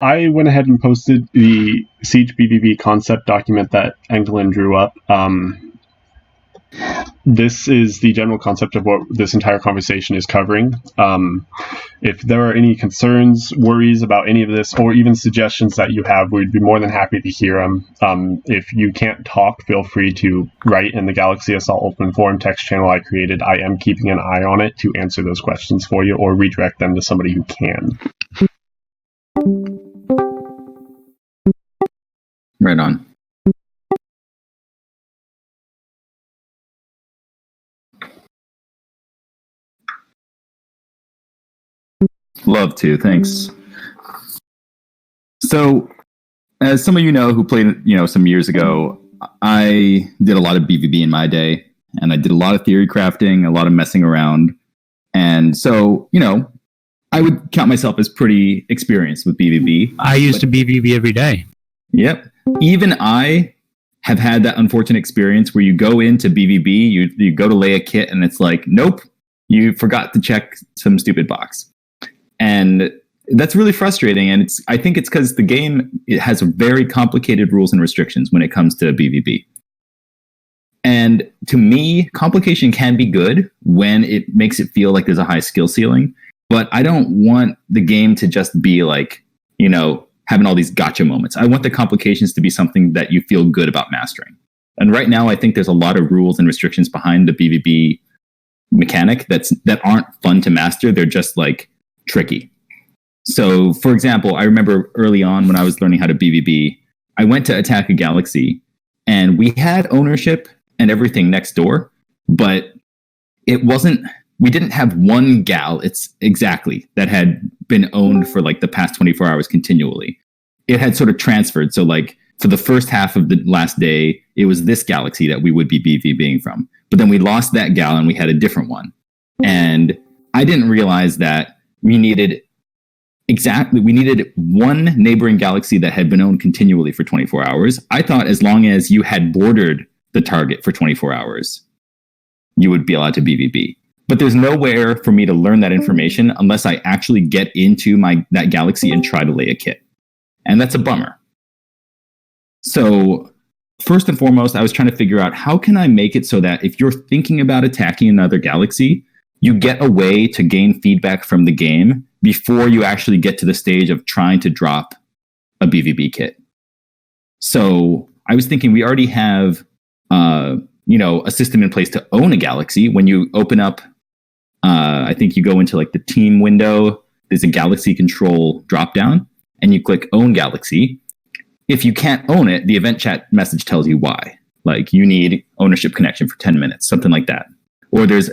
I went ahead and posted the Siege BBB concept document that Enkelin drew up. This is the general concept of what this entire conversation is covering. If there are any concerns, worries about any of this, or even suggestions that you have, we'd be more than happy to hear them. If you can't talk, feel free to write in the Galaxy Assault Open Forum text channel I created. I am keeping an eye on it to answer those questions for you or redirect them to somebody who can. Right on. Love to, thanks. So, as some of you know who played, some years ago, I did a lot of BVB in my day, and I did a lot of theory crafting, a lot of messing around. And so, I would count myself as pretty experienced with BVB. I used to BVB every day. Yep. Even I have had that unfortunate experience where you go into BVB, you go to lay a kit, and it's like, nope, you forgot to check some stupid box. And that's really frustrating. And I think it's because the game, it has very complicated rules and restrictions when it comes to BVB. And to me, complication can be good when it makes it feel like there's a high skill ceiling. But I don't want the game to just be like, having all these gotcha moments. I want the complications to be something that you feel good about mastering. And right now, I think there's a lot of rules and restrictions behind the BVB mechanic that aren't fun to master. They're just like tricky. So, for example, I remember early on when I was learning how to BVB, I went to attack a galaxy, and we had ownership and everything next door, but we didn't have one gal, that had been owned for like the past 24 hours continually. It had sort of transferred. So like for the first half of the last day, it was this galaxy that we would be BVBing from. But then we lost that gal and we had a different one. And I didn't realize that we needed one neighboring galaxy that had been owned continually for 24 hours. I thought as long as you had bordered the target for 24 hours, you would be allowed to BVB. But there's nowhere for me to learn that information unless I actually get into that galaxy and try to lay a kit. And that's a bummer. So first and foremost, I was trying to figure out how can I make it so that if you're thinking about attacking another galaxy, you get a way to gain feedback from the game before you actually get to the stage of trying to drop a BVB kit. So I was thinking we already have, a system in place to own a galaxy. When you open up, I think you go into like the team window, there's a galaxy control dropdown, and you click own galaxy. If you can't own it, the event chat message tells you why. Like you need ownership connection for 10 minutes, something like that. Or there's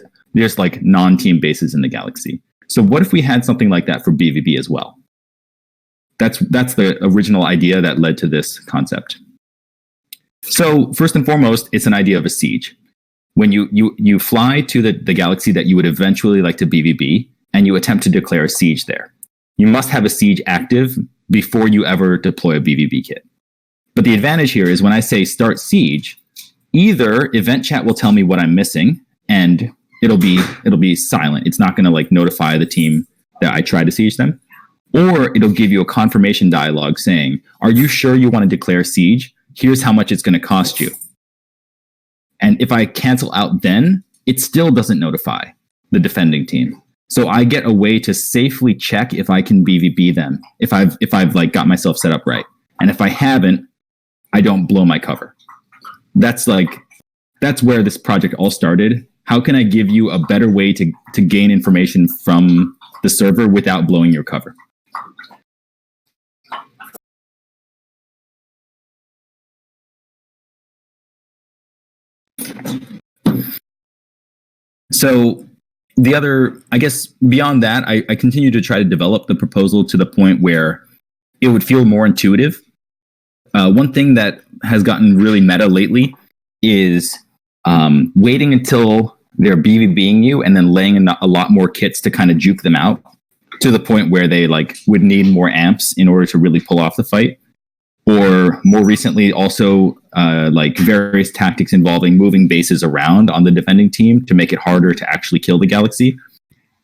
like non-team bases in the galaxy. So what if we had something like that for BVB as well? That's the original idea that led to this concept. So first and foremost, it's an idea of a siege. When you fly to the galaxy that you would eventually like to BVB, and you attempt to declare a siege there. You must have a siege active before you ever deploy a BVB kit. But the advantage here is when I say start siege, either event chat will tell me what I'm missing, and it'll be silent. It's not going to like notify the team that I tried to siege them, or it'll give you a confirmation dialogue saying, "Are you sure you want to declare siege? Here's how much it's going to cost you." And if I cancel out then, it still doesn't notify the defending team. So I get a way to safely check if I can BVB them, if I've like got myself set up right. And if I haven't, I don't blow my cover. That's where this project all started. How can I give you a better way to gain information from the server without blowing your cover? So the other, I guess, beyond that, I continue to try to develop the proposal to the point where it would feel more intuitive. One thing that has gotten really meta lately is waiting until they're BVBing you and then laying in a lot more kits to kind of juke them out to the point where they like would need more amps in order to really pull off the fight. Or more recently, also like various tactics involving moving bases around on the defending team to make it harder to actually kill the galaxy.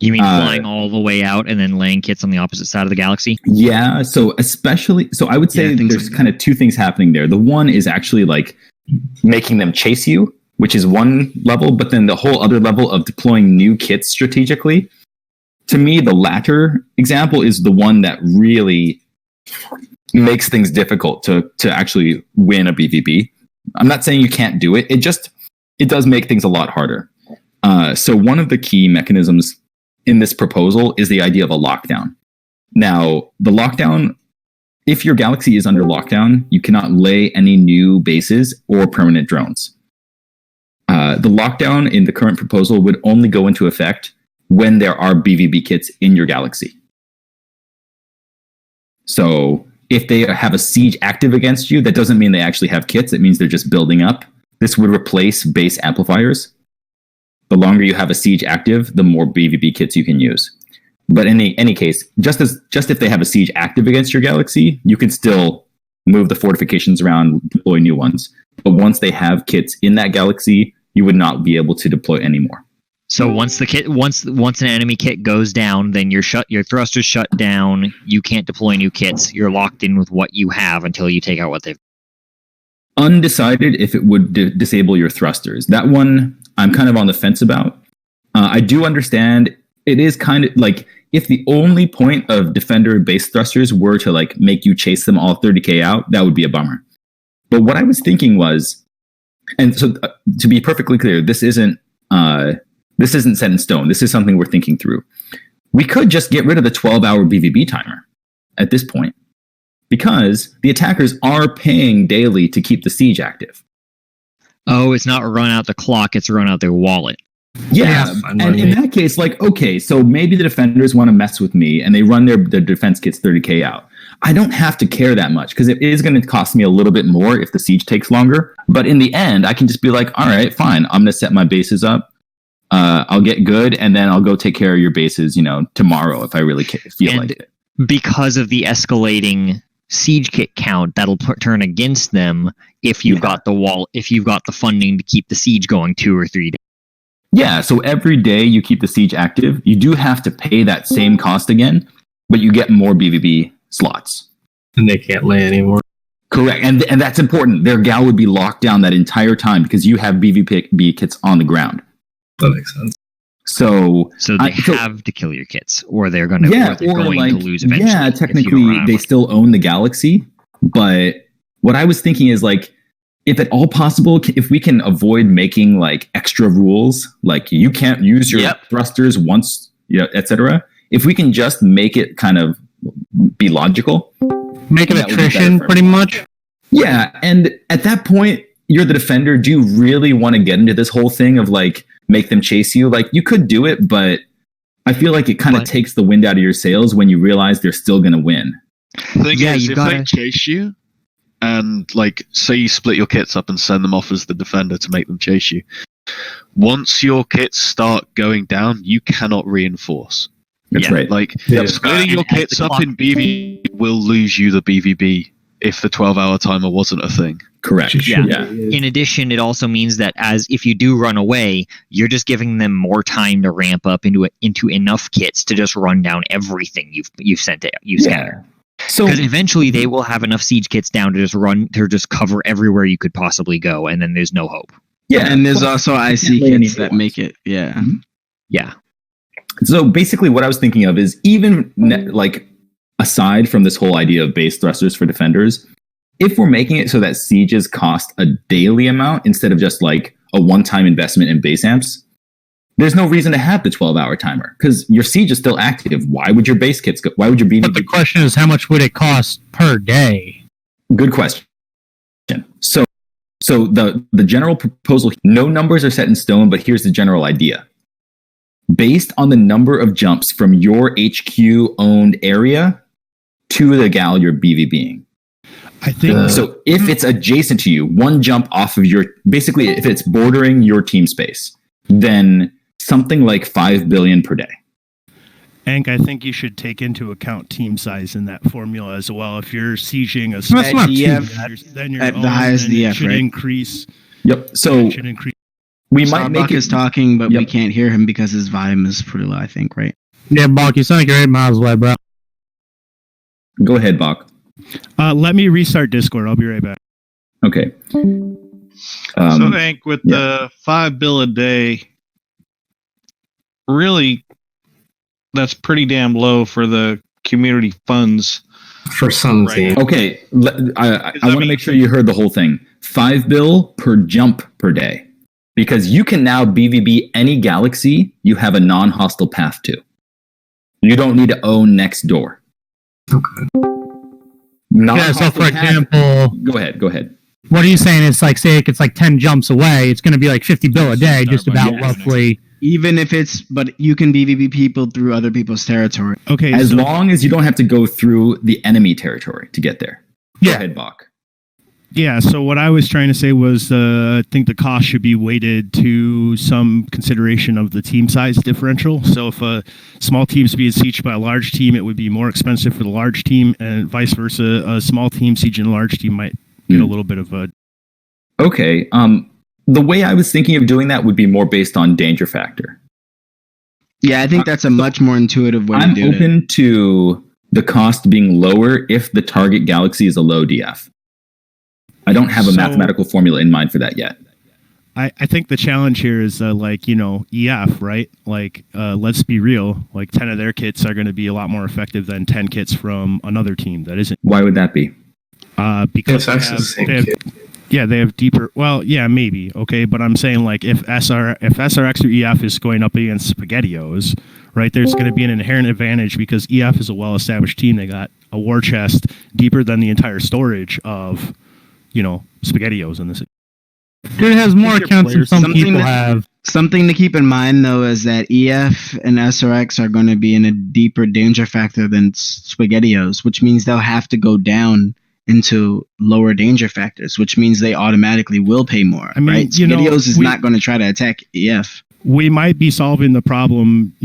You mean flying all the way out and then laying kits on the opposite side of the galaxy? Yeah. So I would say there's kind of two things happening there. The one is actually like making them chase you, which is one level, but then the whole other level of deploying new kits strategically. To me, the latter example is the one that really makes things difficult to actually win a BVB. I'm not saying you can't do it. It does make things a lot harder. So one of the key mechanisms in this proposal is the idea of a lockdown. Now, the lockdown, if your galaxy is under lockdown, you cannot lay any new bases or permanent drones. The lockdown in the current proposal would only go into effect when there are BVB kits in your galaxy. So if they have a siege active against you, that doesn't mean they actually have kits. It means they're just building up. This would replace base amplifiers. The longer you have a siege active, the more BVB kits you can use. But in any case, just if they have a siege active against your galaxy, you can still move the fortifications around, deploy new ones. But once they have kits in that galaxy, you would not be able to deploy anymore. So once an enemy kit goes down, then your thrusters shut down. You can't deploy new kits. You're locked in with what you have until you take out what they've. Undecided if it would disable your thrusters. That one I'm kind of on the fence about. I do understand it is kind of like if the only point of defender base thrusters were to like make you chase them all 30k out, that would be a bummer. But what I was thinking was, and so to be perfectly clear, this isn't set in stone. This is something we're thinking through. We could just get rid of the 12-hour BVB timer at this point, because the attackers are paying daily to keep the siege active. Oh, it's not run out the clock, it's run out their wallet. Yeah, and in that case, like, okay, so maybe the defenders want to mess with me and they run their defense kits 30k out. I don't have to care that much because it is going to cost me a little bit more if the siege takes longer. But in the end, I can just be like, all right, fine, I'm going to set my bases up. I'll get good, and then I'll go take care of your bases, tomorrow if I really feel like it. Because of the escalating siege kit count, that'll turn against them if you've got the funding to keep the siege going 2 or 3 days. Yeah, so every day you keep the siege active, you do have to pay that same cost again, but you get more BVB slots. And they can't lay anymore. Correct, and that's important. Their gal would be locked down that entire time because you have BVB kits on the ground. That makes sense. So they have to kill your kits, or they're going to to lose eventually. Yeah, technically they still own the galaxy, but what I was thinking is like, if at all possible, if we can avoid making like extra rules, like you can't use your thrusters once, etc. If we can just make it kind of be logical, make it attrition, pretty much. Yeah, and at that point, you're the defender. Do you really want to get into this whole thing of like make them chase you? Like you could do it, but I feel like it kind of takes the wind out of your sails when you realize they're still going to win. The thing is, if they chase you, and like say you split your kits up and send them off as the defender to make them chase you, once your kits start going down, you cannot reinforce. That's right. Like splitting your kits up in BVB will lose you the BVB if the 12-hour timer wasn't a thing. Correct. Yeah. In addition, it also means that if you do run away, you're just giving them more time to ramp up into enough kits to just run down everything you've sent out, scattered. So because eventually they will have enough siege kits down to just cover everywhere you could possibly go, and then there's no hope. Yeah, and there's also IC kits that make it. Yeah. Mm-hmm. Yeah. So basically, what I was thinking of is even like aside from this whole idea of base thrusters for defenders, if we're making it so that sieges cost a daily amount instead of just like a one-time investment in base amps, there's no reason to have the 12-hour timer because your siege is still active. Why would your base kits go? Why would your BVB? But the question is, how much would it cost per day? Good question. So the general proposal, no numbers are set in stone, but here's the general idea. Based on the number of jumps from your HQ-owned area to the gal you're BVBing. I think so. If it's adjacent to you, one jump off of basically, if it's bordering your team space, then something like 5 billion per day. Hank, I think you should take into account team size in that formula as well. If you're sieging a then you're at the highest DF, should right? increase. Yep. So We might make is talking, but we can't hear him because his volume is pretty low, I think, right? Yeah, Bach, you sound like you're 8 miles away, bro. Go ahead, Bach. Let me restart Discord. I'll be right back. Okay. So, Hank, with the $5 a day, really, that's pretty damn low for the community funds. For some teams. Okay, I want to make sure you heard the whole thing. $5 per jump per day. Because you can now BVB any galaxy you have a non-hostile path to. You don't need to own next door. Okay. Yeah, so for example... Go ahead. What are you saying? It's like, say it's like 10 jumps away, it's going to be like $50 a day, just about roughly. Even if but you can BVB people through other people's territory. Okay. As long as you don't have to go through the enemy territory to get there. Go ahead, Bach. Yeah, so what I was trying to say was I think the cost should be weighted to some consideration of the team size differential. So if a small team is being sieged by a large team, it would be more expensive for the large team, and vice versa. A small team sieging a large team might get a little bit of a... Okay, the way I was thinking of doing that would be more based on danger factor. Yeah, I think that's a much more intuitive way I'm to do it. I'm open to the cost being lower if the target galaxy is a low DF. I don't have a mathematical formula in mind for that yet. I think the challenge here is EF, right? Let's be real. 10 of their kits are going to be a lot more effective than 10 kits from another team that isn't. Why would that be? Because they have deeper. Well, yeah, maybe. Okay, but I'm saying if SRX or EF is going up against SpaghettiOs, right? There's going to be an inherent advantage because EF is a well-established team. They got a war chest deeper than the entire storage of SpaghettiOs in this. Dude, it has more accounts than some people have. Something to keep in mind, though, is that EF and SRX are going to be in a deeper danger factor than SpaghettiOs, which means they'll have to go down into lower danger factors, which means they automatically will pay more. I mean, right? SpaghettiOs is not going to try to attack EF. We might be solving the problem,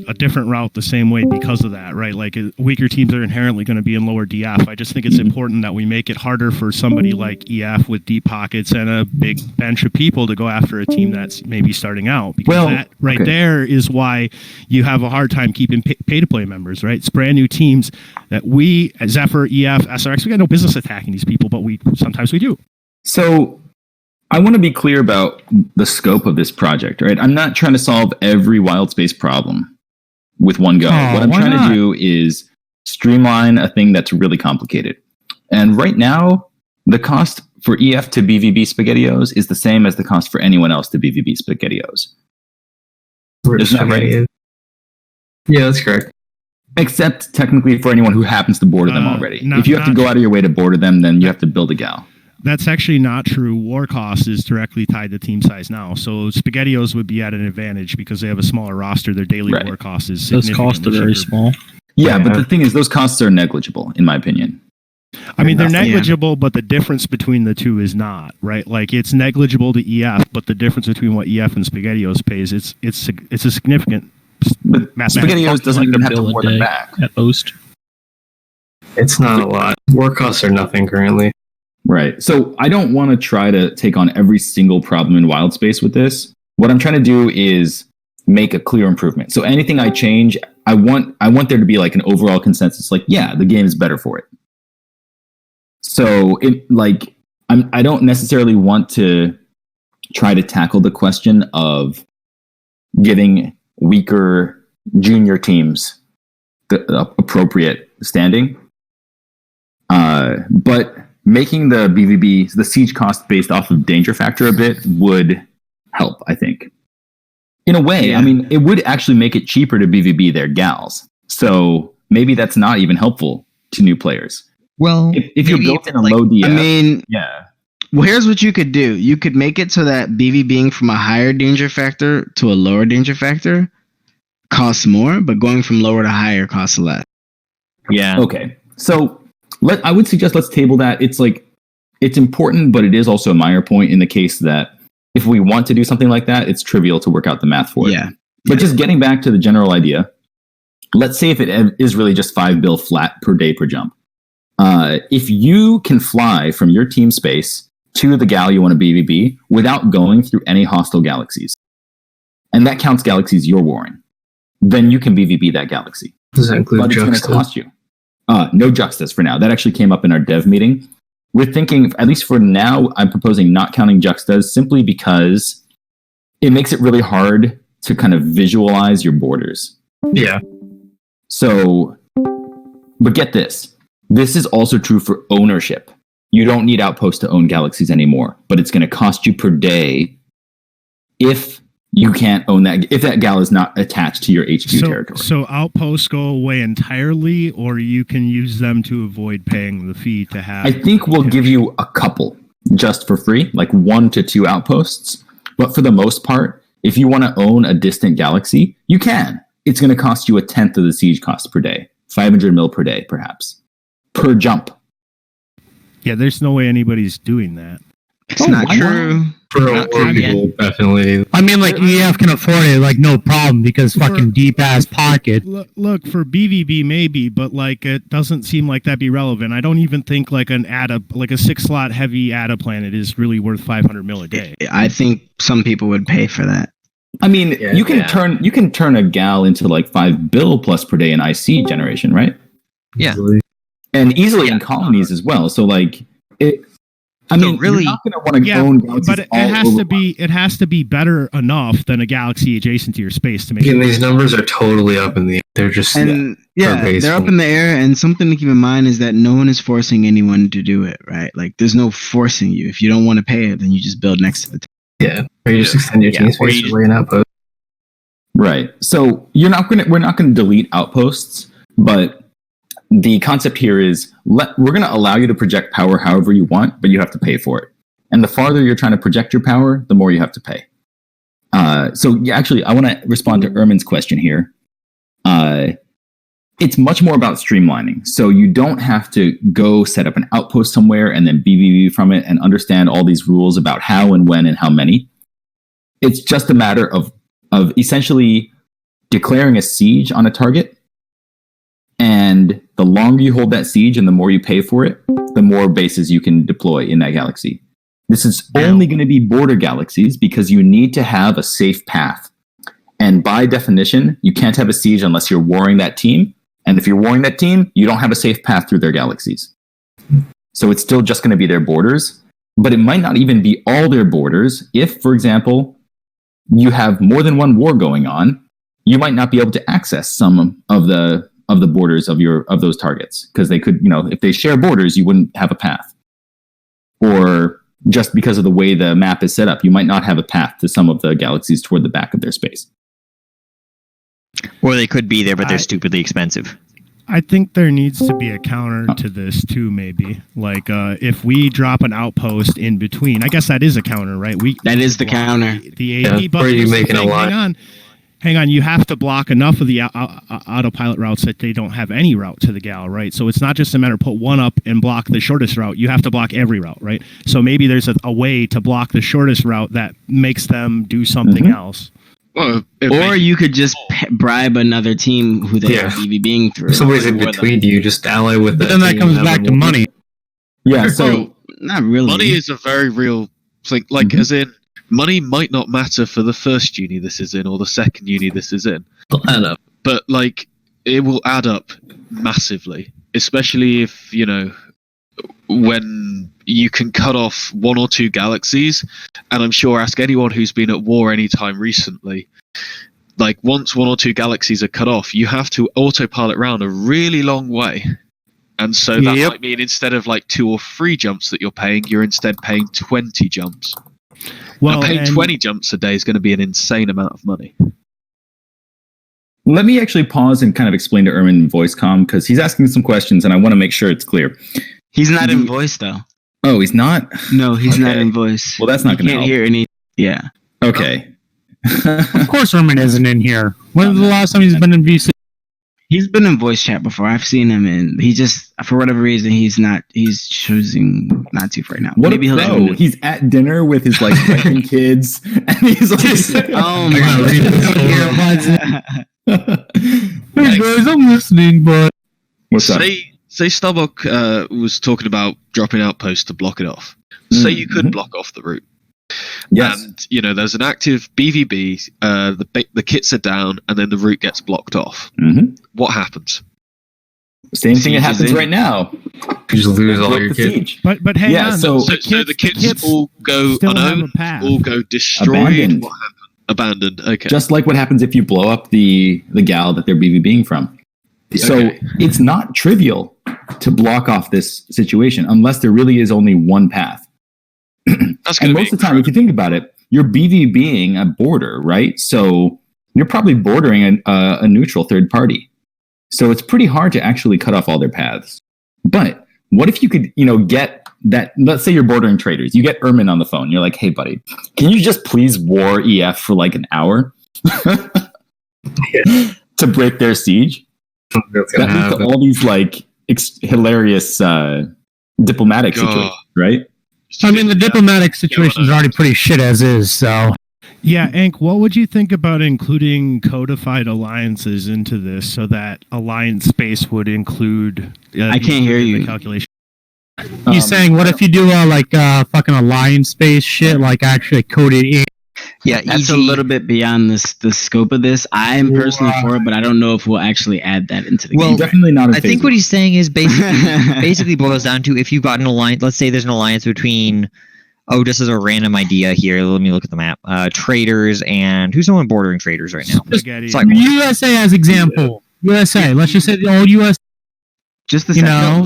a different route the same way because of that, right? Weaker teams are inherently going to be in lower DF. I just think it's important that we make it harder for somebody like EF with deep pockets and a big bench of people to go after a team that's maybe starting out. Because there is why you have a hard time keeping pay-to-play members, right? It's brand new teams that we, Zephyr, EF, SRX, we got no business attacking these people, but sometimes we do. So... I want to be clear about the scope of this project, right? I'm not trying to solve every wild space problem with one go. What I'm trying to do is streamline a thing that's really complicated. And right now, the cost for EF to BVB SpaghettiOs is the same as the cost for anyone else to BVB SpaghettiOs. Isn't that right? Yeah, that's correct. Except technically for anyone who happens to border them already. If you have to go out of your way to border them, then you have to build a gal. That's actually not true. War cost is directly tied to team size now. So SpaghettiOs would be at an advantage because they have a smaller roster. Their daily war cost is significantly Those costs are very small. Yeah, but the thing is, those costs are negligible, in my opinion. I mean, they're negligible, but the difference between the two is not, right? It's negligible to EF, but the difference between what EF and SpaghettiOs pays, it's a significant. But SpaghettiOs doesn't even have to war them back. At most. It's not a lot. War costs are nothing currently. Right. So I don't want to try to take on every single problem in wild space with this. What I'm trying to do is make a clear improvement. So anything I change, I want there to be an overall consensus. The game is better for it. So I don't necessarily want to try to tackle the question of giving weaker junior teams the appropriate standing. But making the BVB, the siege cost based off of danger factor a bit would help, I think. In a way, I mean, it would actually make it cheaper to BVB their gals. So maybe that's not even helpful to new players. Well, if you're built in a low DF, well, here's what you could do. You could make it so that BVBing from a higher danger factor to a lower danger factor costs more, but going from lower to higher costs less. Yeah. Okay. So I would suggest let's table that. It's important, but it is also a minor point in the case that if we want to do something like that, it's trivial to work out the math for it. Yeah. But just getting back to the general idea, let's say if it is really just $5 flat per day per jump. If you can fly from your team space to the gal you want to BBB without going through any hostile galaxies. And that counts galaxies you're warring. Then you can BBB that galaxy. Does that include but it's going to cost you. No juxtas for now. That actually came up in our dev meeting. We're thinking, at least for now, I'm proposing not counting juxtas simply because it makes it really hard to kind of visualize your borders. Yeah. So, but get this. This is also true for ownership. You don't need Outposts to own galaxies anymore, but it's going to cost you per day if you can't own that, if that gal is not attached to your HQ territory. So Outposts go away entirely, or you can use them to avoid paying the fee to have... I think we'll give you a couple just for free, like 1 to 2 Outposts. But for the most part, if you want to own a distant galaxy, you can. It's going to cost you 1/10 of the siege cost per day. 500 mil per day, perhaps. Per jump. Yeah, there's no way anybody's doing that. It's not true. For people, definitely. I mean, like, EF can afford it, like, no problem, because fucking deep-ass pocket. Look, for BVB, maybe, but, like, it doesn't seem like that'd be relevant. I don't even think, like, a 6-slot heavy ADA planet is really worth 500 mil a day. I think some people would pay for that. I mean, you can turn a gal into, like, 5 bill plus per day in IC generation, right? Yeah. And easily in colonies as well. So, like, I mean, really, you're not going to want to own galaxies but it has to be better enough than a galaxy adjacent to your space to make. And these numbers are totally up in the air. They're just they're up in the air. And something to keep in mind is that no one is forcing anyone to do it, right? Like, there's no forcing you. If you don't want to pay it, then you just build next to it. Yeah, or you just extend your team space to lay an outpost. Right. So we're not going to delete outposts, but the concept here is we're going to allow you to project power however you want, but you have to pay for it. And the farther you're trying to project your power, the more you have to pay. So yeah, actually, I want to respond to Ermin's question here. It's much more about streamlining. So you don't have to go set up an outpost somewhere and then BBB from it and understand all these rules about how and when and how many. It's just a matter of essentially declaring a siege on a target. And the longer you hold that siege and the more you pay for it, the more bases you can deploy in that galaxy. This is only going to be border galaxies because you need to have a safe path. And by definition, you can't have a siege unless you're warring that team. And if you're warring that team, you don't have a safe path through their galaxies. So it's still just going to be their borders. But it might not even be all their borders. If, for example, you have more than one war going on, you might not be able to access some of the borders of those targets, because they could, if they share borders, you wouldn't have a path. Or just because of the way the map is set up, you might not have a path to some of the galaxies toward the back of their space. Or they could be there, but they're stupidly expensive. I think there needs to be a counter to this too, maybe. Like, if we drop an outpost in between, I guess that is a counter, right? That is the counter. The AD buffers. Or are you making a lot? Hang on, you have to block enough of the autopilot routes that they don't have any route to the gal, right? So it's not just a matter of put one up and block the shortest route. You have to block every route, right? So maybe there's a way to block the shortest route that makes them do something else. Well, or you could just bribe another team who they are BBBing through. If somebody's in between you, just ally with them. But then that comes back to money. Yeah, so not really. Money is a very real thing. Like, as in, money might not matter for the first uni this is in or the second uni this is in. It'll add up. But, like, it will add up massively. Especially if, when you can cut off 1 or 2 galaxies. And I'm sure ask anyone who's been at war anytime recently. Like, once 1 or 2 galaxies are cut off, you have to autopilot around a really long way. And so that might mean instead of, like, 2 or 3 jumps that you're paying, you're instead paying 20 jumps. Well, paying 20 jumps a day is going to be an insane amount of money. Let me actually pause and kind of explain to Ermin in voice comm, because he's asking some questions and I want to make sure it's clear. He's not in voice, though. Oh, he's not? No, he's not in voice. Well, that's not going to help. Hear any. Yeah. Okay. Of course Ermin isn't in here. When was the last time he's been in VC? He's been in voice chat before. I've seen him, and he just, for whatever reason, he's choosing not to right now. What maybe he's at dinner with his, like, Viking kids, and he's like, oh my God. Hey guys, I'm listening, but... What's up? Starbuck was talking about dropping outposts to block it off. Say you could block off the route. Yes. And, you know, there's an active BVB, the kits are down, and then the route gets blocked off. What happens? Same thing that happens right now. You just lose all your kits. But hang on. So the kits all go unowned, all go destroyed. What happened? Abandoned. Okay. Just like what happens if you blow up the gal that they're BVBing from. So it's not trivial to block off this situation unless there really is only one path. And most of the time, if you think about it, you're BVBing a border, right? So you're probably bordering a neutral third party. So it's pretty hard to actually cut off all their paths. But what if you could, get that? Let's say you're bordering traders. You get Ermin on the phone. You're like, hey, buddy, can you just please war EF for like an hour to break their siege? That leads to all these like hilarious diplomatic situations, right? I mean, the diplomatic situation is already pretty shit as is, so... Yeah, Enk, what would you think about including codified alliances into this so that alliance space would include... I can't hear you. The calculation. You saying, what if you do fucking alliance space shit, like actually coded in? Yeah, that's a little bit beyond the scope of this. I am personally for it, but I don't know if we'll actually add that into the game. Definitely not. I think what he's saying is basically boils down to if you've got an alliance. Let's say there's an alliance between. Oh, just as a random idea here. Let me look at the map. Traders and who's the one bordering traders right now? USA as example. USA. Let's just say the old US. Just the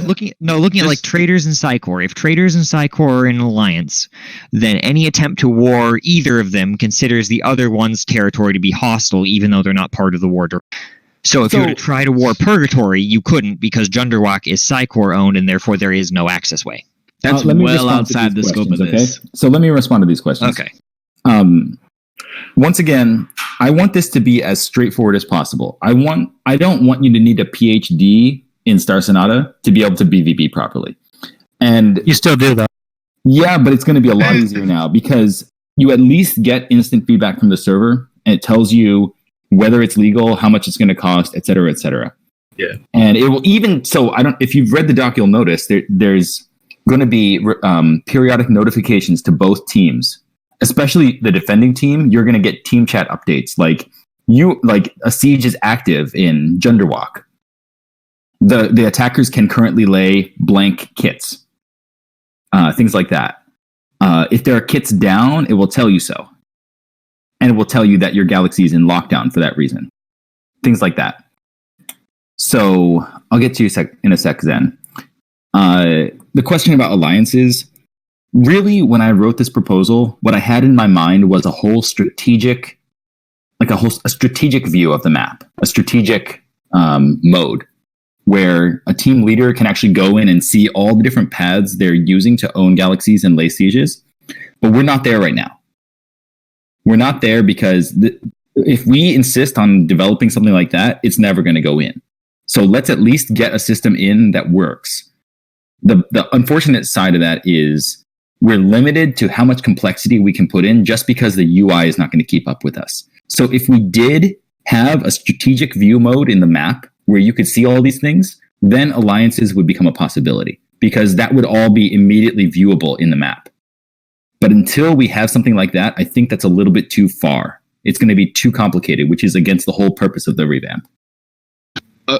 looking at like traders and Psycor. If traders and Psycor are in an alliance, then any attempt to war either of them considers the other one's territory to be hostile, even though they're not part of the war. So if you were to try to war Purgatory, you couldn't because Junderwalk is Psycor owned, and therefore there is no access way. That's well outside the scope of this. Okay? So let me respond to these questions. Okay. Once again, I want this to be as straightforward as possible. I don't want you to need a PhD in Star Sonata to be able to BVB properly. And you still do that. Yeah, but it's going to be a lot easier now because you at least get instant feedback from the server and it tells you whether it's legal, how much it's going to cost, et cetera, et cetera. Yeah. And it will even, if you've read the doc, you'll notice there's going to be periodic notifications to both teams, especially the defending team. You're going to get team chat updates. Like a siege is active in Junderwalk. The attackers can currently lay blank kits, things like that. If there are kits down, it will tell you so. And it will tell you that your galaxy is in lockdown for that reason. Things like that. So I'll get to you in a sec then. The question about alliances, really, when I wrote this proposal, what I had in my mind was a strategic view of the map, a strategic mode, where a team leader can actually go in and see all the different paths they're using to own galaxies and lay sieges. But we're not there right now. We're not there because if we insist on developing something like that, it's never going to go in. So let's at least get a system in that works. The unfortunate side of that is we're limited to how much complexity we can put in just because the UI is not going to keep up with us. So if we did have a strategic view mode in the map where you could see all these things, then alliances would become a possibility because that would all be immediately viewable in the map. But until we have something like that, I think that's a little bit too far. It's going to be too complicated, which is against the whole purpose of the revamp.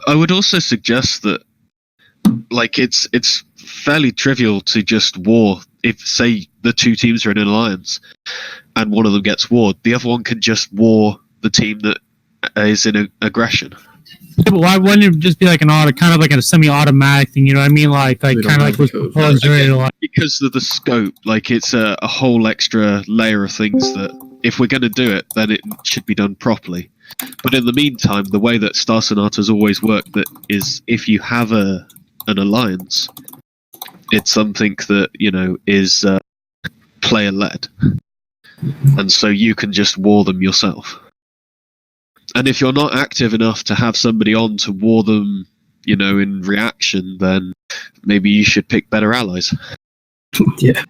I would also suggest that, it's fairly trivial to just war. If, say, the two teams are in an alliance and one of them gets warred, the other one can just war the team that is in aggression. Yeah, but why wouldn't it just be like kind of like a semi-automatic thing? You know what I mean? Like kind of like what's proposed because of the scope, it's a whole extra layer of things that if we're going to do it, then it should be done properly. But in the meantime, the way that Star Sonata's always worked, that is, if you have an alliance, it's something that is player-led, and so you can just war them yourself. And if you're not active enough to have somebody on to war them, in reaction, then maybe you should pick better allies. Yeah.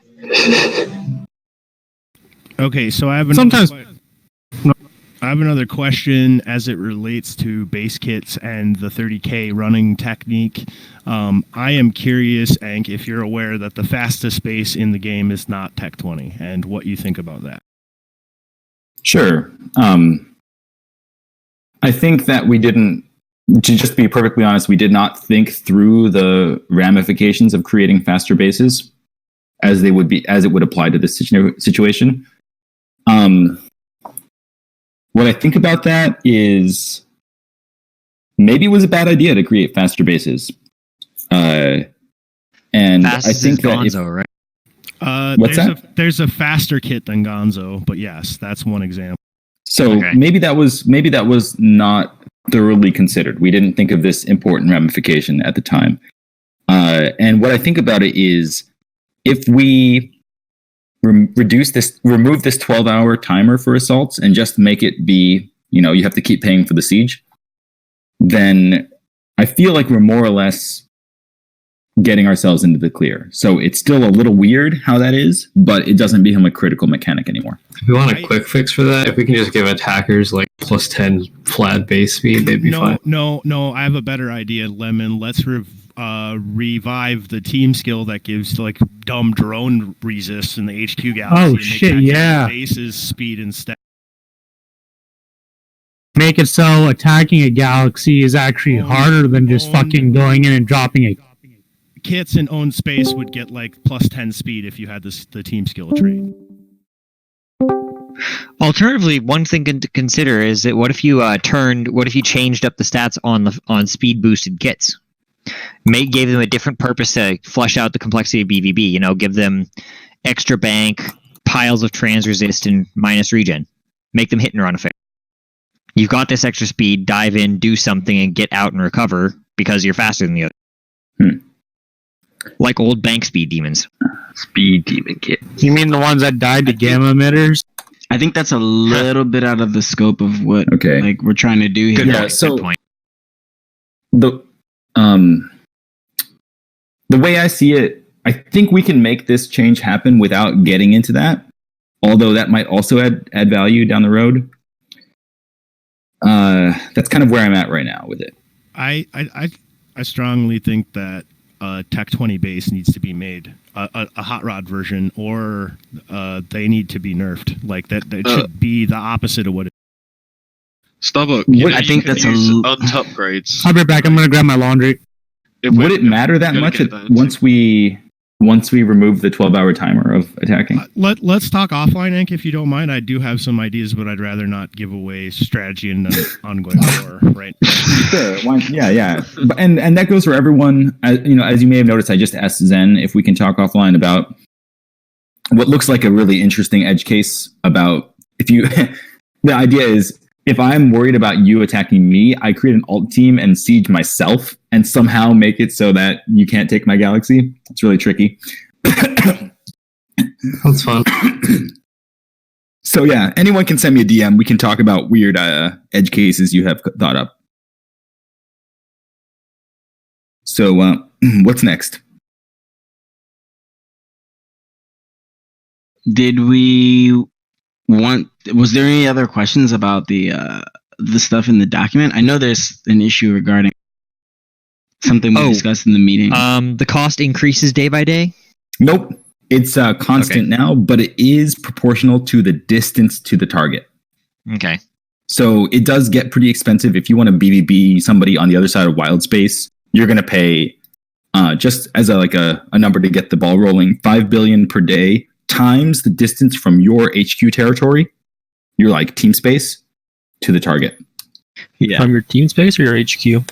Okay, so I have I have another question as it relates to base kits and the 30K running technique. I am curious, Ank, if you're aware that the fastest base in the game is not Tech 20 and what you think about that. Sure. I think that we didn't, to just be perfectly honest, we did not think through the ramifications of creating faster bases as it would apply to this situation. What I think about that is maybe it was a bad idea to create faster bases. And I think that Gonzo, right? There's a faster kit than Gonzo, but yes, that's one example. So maybe that was not thoroughly considered. We didn't think of this important ramification at the time. And what I think about it is, if we remove this 12-hour timer for assaults and just make it be, you have to keep paying for the siege, then I feel like we're more or less getting ourselves into the clear. So it's still a little weird how that is, but it doesn't become a critical mechanic anymore. If we want a quick fix for that, if we can just give attackers like plus 10 flat base speed, they'd be fine. No, I have a better idea, Lemon. Let's revive the team skill that gives like dumb drone resist in the HQ galaxy. Oh shit, yeah. Bases speed instead. Make it so attacking a galaxy is actually harder than just fucking going in and dropping a kits and own space would get like plus 10 speed if you had the team skill trait. Alternatively, one thing to consider is that what if you changed up the stats on speed boosted kits? Gave them a different purpose to flesh out the complexity of BVB. Give them extra bank, piles of trans resist, and minus regen. Make them hit and run affair. You've got this extra speed. Dive in, do something, and get out and recover because you're faster than the other. Like old bank speed demons. Speed demon kit. You mean the ones that died to gamma emitters? I think that's a little bit out of the scope of what we're trying to do here. Good point. The way I see it, I think we can make this change happen without getting into that. Although that might also add value down the road. That's kind of where I'm at right now with it. I strongly think that Tech 20 base needs to be made a hot rod version, or they need to be nerfed. Like that should be the opposite of what it is. Starbuck, I think that's untop grades. I'll be back. I'm gonna grab my laundry. Would it matter that much once we remove the 12-hour timer of attacking? Let's talk offline, Ank, if you don't mind. I do have some ideas, but I'd rather not give away strategy in an ongoing war, right? Sure. Yeah. And that goes for everyone. As you may have noticed, I just asked Zen if we can talk offline about what looks like a really interesting edge case about if you. The idea is, if I'm worried about you attacking me, I create an alt team and siege myself and somehow make it so that you can't take my galaxy. It's really tricky. That's fun. So yeah, anyone can send me a DM. We can talk about weird edge cases you have thought up. So what's next? Was there any other questions about the stuff in the document? I know there's an issue regarding something we discussed in the meeting. The cost increases day by day? Nope. It's constant now, but it is proportional to the distance to the target. Okay. So it does get pretty expensive. If you want to BBB somebody on the other side of wild space, you're going to pay, just as a number to get the ball rolling, 5 billion per day times the distance from your HQ territory, your team space, to the target. Yeah. From your team space or your HQ?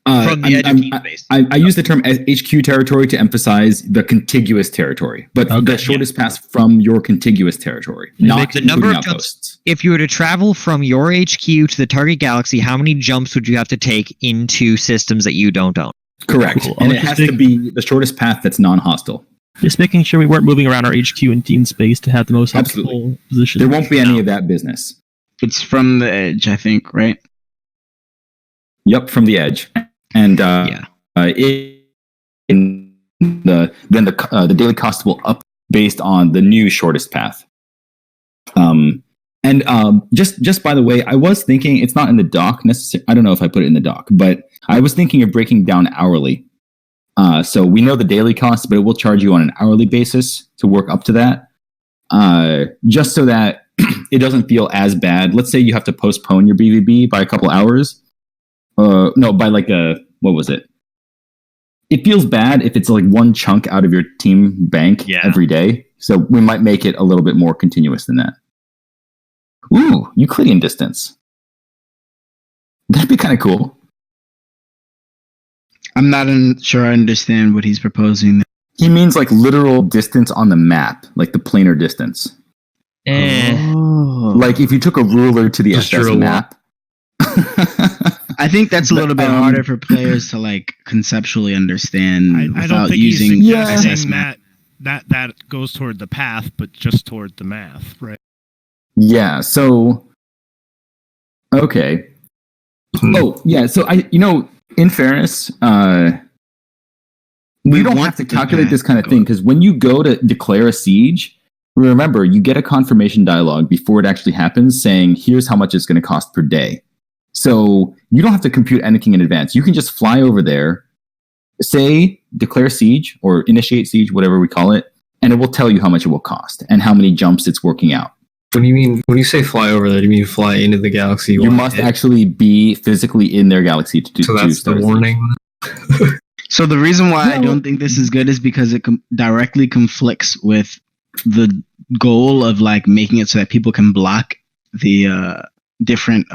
From the edge of team space. I use the term HQ territory to emphasize the contiguous territory, but the shortest pass from your contiguous territory, not the number of jumps. Outposts. If you were to travel from your HQ to the target galaxy, how many jumps would you have to take into systems that you don't own? Correct. Cool. And it has to be the shortest path that's non-hostile. Just making sure we weren't moving around our HQ and team space to have the most optimal position. There won't be any of that business. It's from the edge, I think, right? Yep, from the edge. And the daily cost will up based on the new shortest path. And just by the way, I was thinking it's not in the doc necessarily. I don't know if I put it in the doc, but I was thinking of breaking down hourly. So we know the daily cost, but it will charge you on an hourly basis to work up to that. Just so that it doesn't feel as bad. Let's say you have to postpone your BVB by a couple hours. No, by like what was it? It feels bad if it's like one chunk out of your team bank every day. So we might make it a little bit more continuous than that. Ooh, Euclidean distance. That'd be kind of cool. I'm not sure I understand what he's proposing. He means like literal distance on the map, like the planar distance. Like if you took a ruler to the SS map. I think that's a little bit harder for players to like conceptually understand I don't without think using he's SS saying map. that goes toward the path, but just toward the math, right? Yeah. So. Okay. Oh yeah. So in fairness, we don't have to calculate this kind of thing because when you go to declare a siege, remember you get a confirmation dialogue before it actually happens saying here's how much it's going to cost per day. So you don't have to compute anything in advance. You can just fly over there, say declare siege or initiate siege, whatever we call it, and it will tell you how much it will cost and how many jumps it's working out. What do you mean? When you say fly over there, do you mean fly into the galaxy? You must actually be physically in their galaxy to do so. That's the warning. So the reason why I don't think this is good is because it directly conflicts with the goal of like making it so that people can block the different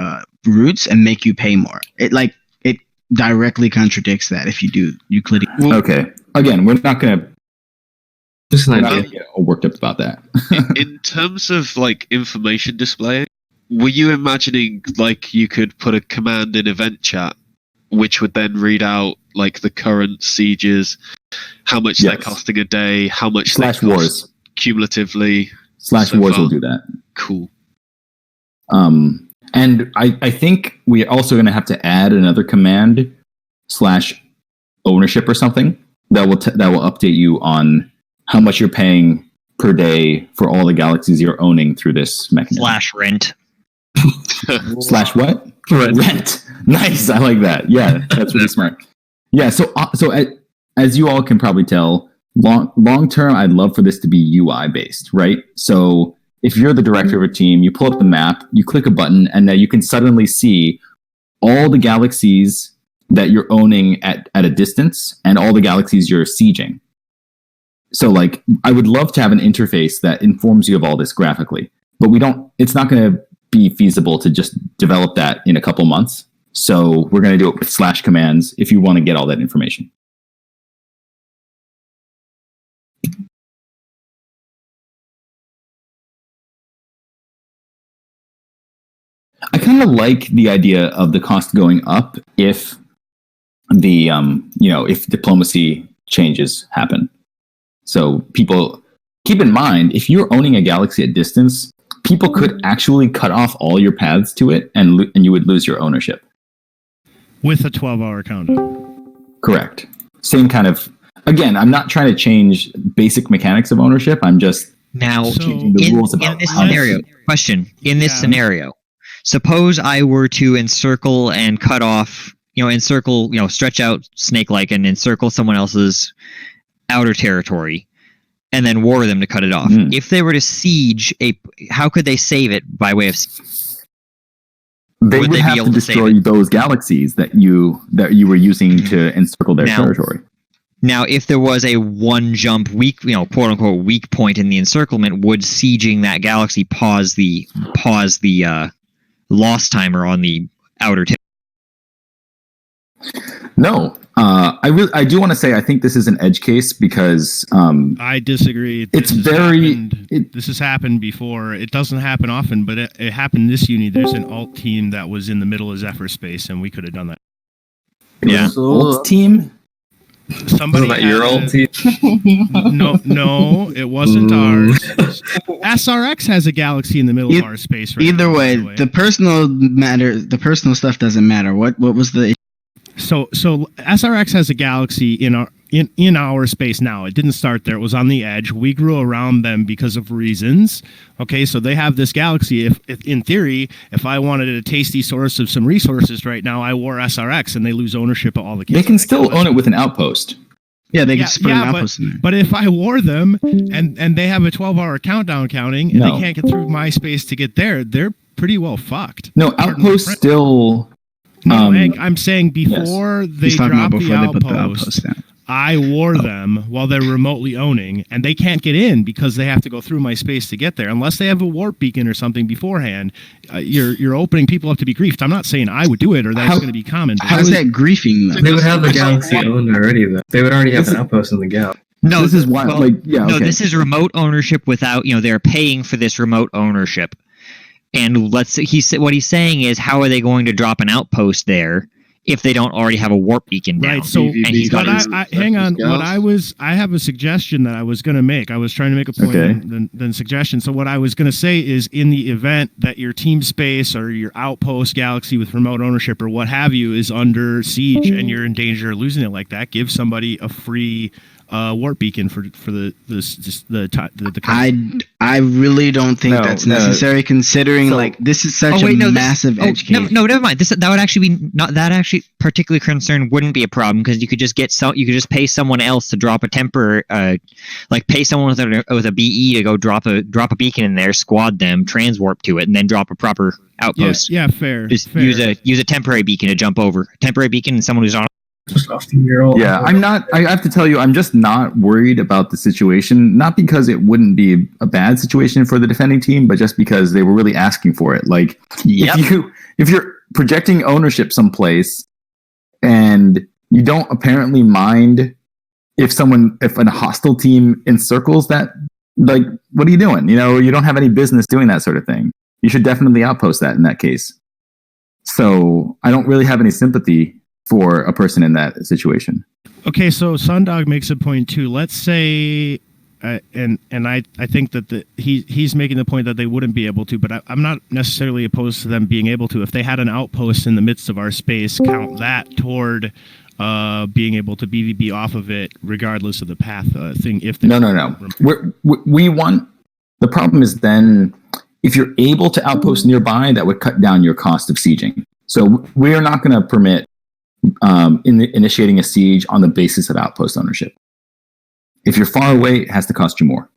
routes and make you pay more. It directly contradicts that if you do Euclidean. Okay. Again, we're not going to. Just an idea. Get all worked up about that. In terms of like information display, were you imagining like you could put a command in event chat, which would then read out like the current sieges, how much they're costing a day, how much they cost cumulatively? /wars will do that. Cool. And I think we're also going to have to add another command /ownership or something that will update you on how much you're paying per day for all the galaxies you're owning through this mechanism. /rent. What? Rent. Nice. I like that. Yeah, that's really smart. Yeah. So as you all can probably tell, long term, I'd love for this to be UI based, right? So if you're the director of a team, you pull up the map, you click a button, and then you can suddenly see all the galaxies that you're owning at a distance and all the galaxies you're sieging. So like, I would love to have an interface that informs you of all this graphically, but it's not going to be feasible to just develop that in a couple months. So we're going to do it with /commands if you want to get all that information. I kind of like the idea of the cost going up if the if diplomacy changes happen. So people keep in mind, if you're owning a galaxy at distance, people could actually cut off all your paths to it, and you would lose your ownership. With a 12-hour countdown. Correct. Same kind of. Again, I'm not trying to change basic mechanics of ownership. I'm just changing the rules about this scenario. Question: in this scenario, suppose I were to encircle and cut off, stretch out snake-like and encircle someone else's outer territory, and then war them to cut it off. If they were to siege how could they save it by way of? They would have to destroy those galaxies that you were using to encircle their territory. Now, if there was a one jump weak, quote unquote weak point in the encirclement, would sieging that galaxy pause the loss timer on the outer territory? No. I do want to say I think this is an edge case because I disagree. This has happened before. It doesn't happen often, but it happened this uni. There's an alt team that was in the middle of Zephyr space, and we could have done that. Yeah, alt team. Somebody was that your alt team? No, it wasn't ours. SRX has a galaxy in the middle of our space. Right either way, the personal stuff doesn't matter. What was the? So SRX has a galaxy in in our space now. It didn't start there. It was on the edge. We grew around them because of reasons. Okay, so they have this galaxy. If in theory, if I wanted a tasty source of some resources right now, I wore SRX and they lose ownership of all the kids. They can still own it with an outpost. Yeah, they can just put an outpost in there. But if I wore them and they have a 12-hour countdown counting and they can't get through my space to get there, they're pretty well fucked. No, outposts still... No, Hank, I'm saying before they drop the outpost, I wore them while they're remotely owning, and they can't get in because they have to go through my space to get there. Unless they have a warp beacon or something beforehand, you're opening people up to be griefed. I'm not saying I would do it or that's going to be common. How is that griefing them? They would have the galaxy owned already, though. They would already have an outpost in the galaxy. No, this is why. No, this is remote ownership without. They're paying for this remote ownership. And what he's saying is, how are they going to drop an outpost there if they don't already have a warp beacon down? Right. So, hang on. I have a suggestion that I was going to make. I was trying to make a point than suggestion. So what I was going to say is, in the event that your team space or your outpost galaxy with remote ownership or what have you is under siege and you're in danger of losing it like that, give somebody a free warp beacon for the I really don't think that's necessary, considering this is such a massive edge case. No, never mind. That would actually be not that actually particularly concerned wouldn't be a problem because you could just pay someone else to drop a temporary pay someone with a BE to go drop a beacon in there, squad them, transwarp to it, and then drop a proper outpost. Yeah, fair. Just fair. use a temporary beacon to jump over. A temporary beacon and someone who's on. Yeah, I'm not. I have to tell you, I'm just not worried about the situation. Not because it wouldn't be a bad situation for the defending team, but just because they were really asking for it. Like, if you're projecting ownership someplace, and you don't apparently mind if a hostile team encircles that, like, what are you doing? You don't have any business doing that sort of thing. You should definitely outpost that in that case. So I don't really have any sympathy for a person in that situation. Okay, so Sundog makes a point too. Let's say, and I think that he's making the point that they wouldn't be able to, but I'm not necessarily opposed to them being able to. If they had an outpost in the midst of our space, count that toward being able to BVB off of it, regardless of the path thing. If they no. We want. The problem is then if you're able to outpost nearby, that would cut down your cost of sieging. So we are not going to permit initiating a siege on the basis of outpost ownership. If you're far away, it has to cost you more.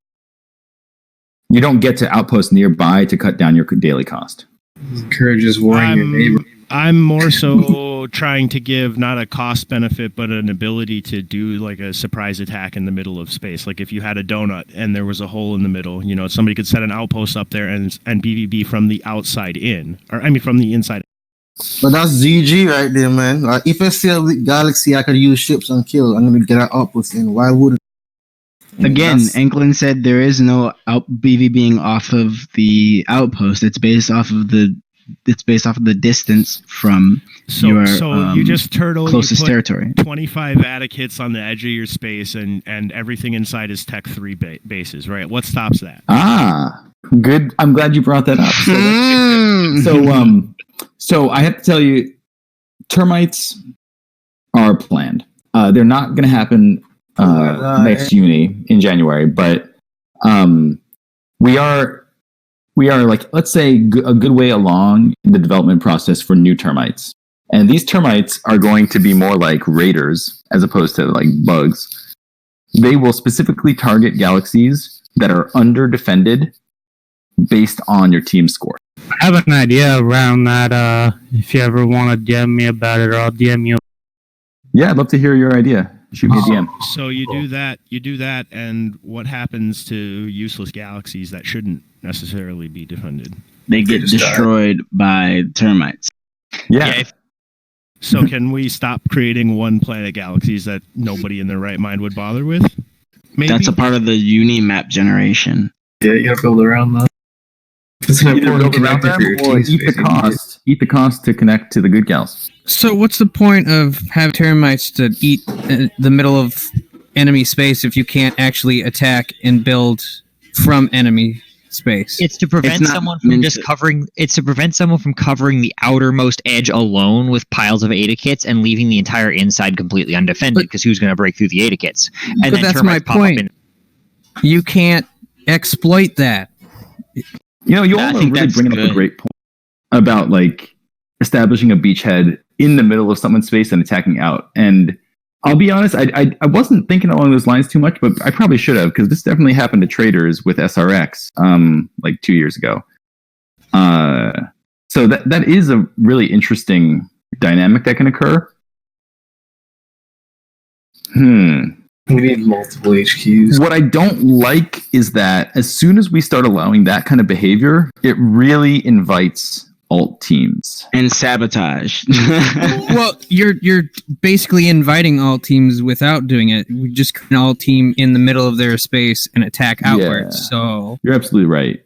You don't get to outpost nearby to cut down your daily cost. Encourages warring your neighbor. I'm more so trying to give not a cost benefit, but an ability to do like a surprise attack in the middle of space. Like if you had a donut and there was a hole in the middle, somebody could set an outpost up there and BVB from the outside in, from the inside. But that's ZG right there, man. Like if I see a galaxy I could use ships and kill, I'm gonna get an outpost in. Why wouldn't? Again, Enkelin said there is no BVBing off of the outpost. It's based off of the distance from you just turtle closest territory. 25 attic hits on the edge of your space, and everything inside is Tech 3 bases, right? What stops that? Good. I'm glad you brought that up. So I have to tell you, termites are planned. They're not going to happen next Uni in January, but we are like, let's say a good way along in the development process for new termites. And these termites are going to be more like raiders as opposed to like bugs. They will specifically target galaxies that are under defended based on your team score. I have an idea around that. If you ever want to DM me about it, or I'll DM you. Yeah, I'd love to hear your idea. Shoot me a DM. So you do that, and what happens to useless galaxies that shouldn't necessarily be defended? They get destroyed by termites. Yeah. So can we stop creating one planet galaxies that nobody in their right mind would bother with? Maybe? That's a part of the uni map generation. Yeah, you gotta build around that. It's an important connector for your team space. Eat the cost to connect to the good gals. So what's the point of having termites to eat the middle of enemy space if you can't actually attack and build from enemy space. It's to prevent someone from just covering. It's to prevent someone from covering the outermost edge alone with piles of Ada kits and leaving the entire inside completely undefended. Because who's going to break through the Ada kits? And but that's my point. You can't exploit that. You know, you all are really bringing up a great point about like establishing a beachhead in the middle of someone's space and attacking out. And I'll be honest, I wasn't thinking along those lines too much, but I probably should have, because this definitely happened to traders with SRX like 2 years ago. So that is a really interesting dynamic that can occur. We need multiple HQs. What I don't like is that as soon as we start allowing that kind of behavior, it really invites alt teams and sabotage. Well, you're basically inviting alt teams without doing it. We just create an alt team in the middle of their space and attack outwards. Yeah. So you're absolutely right.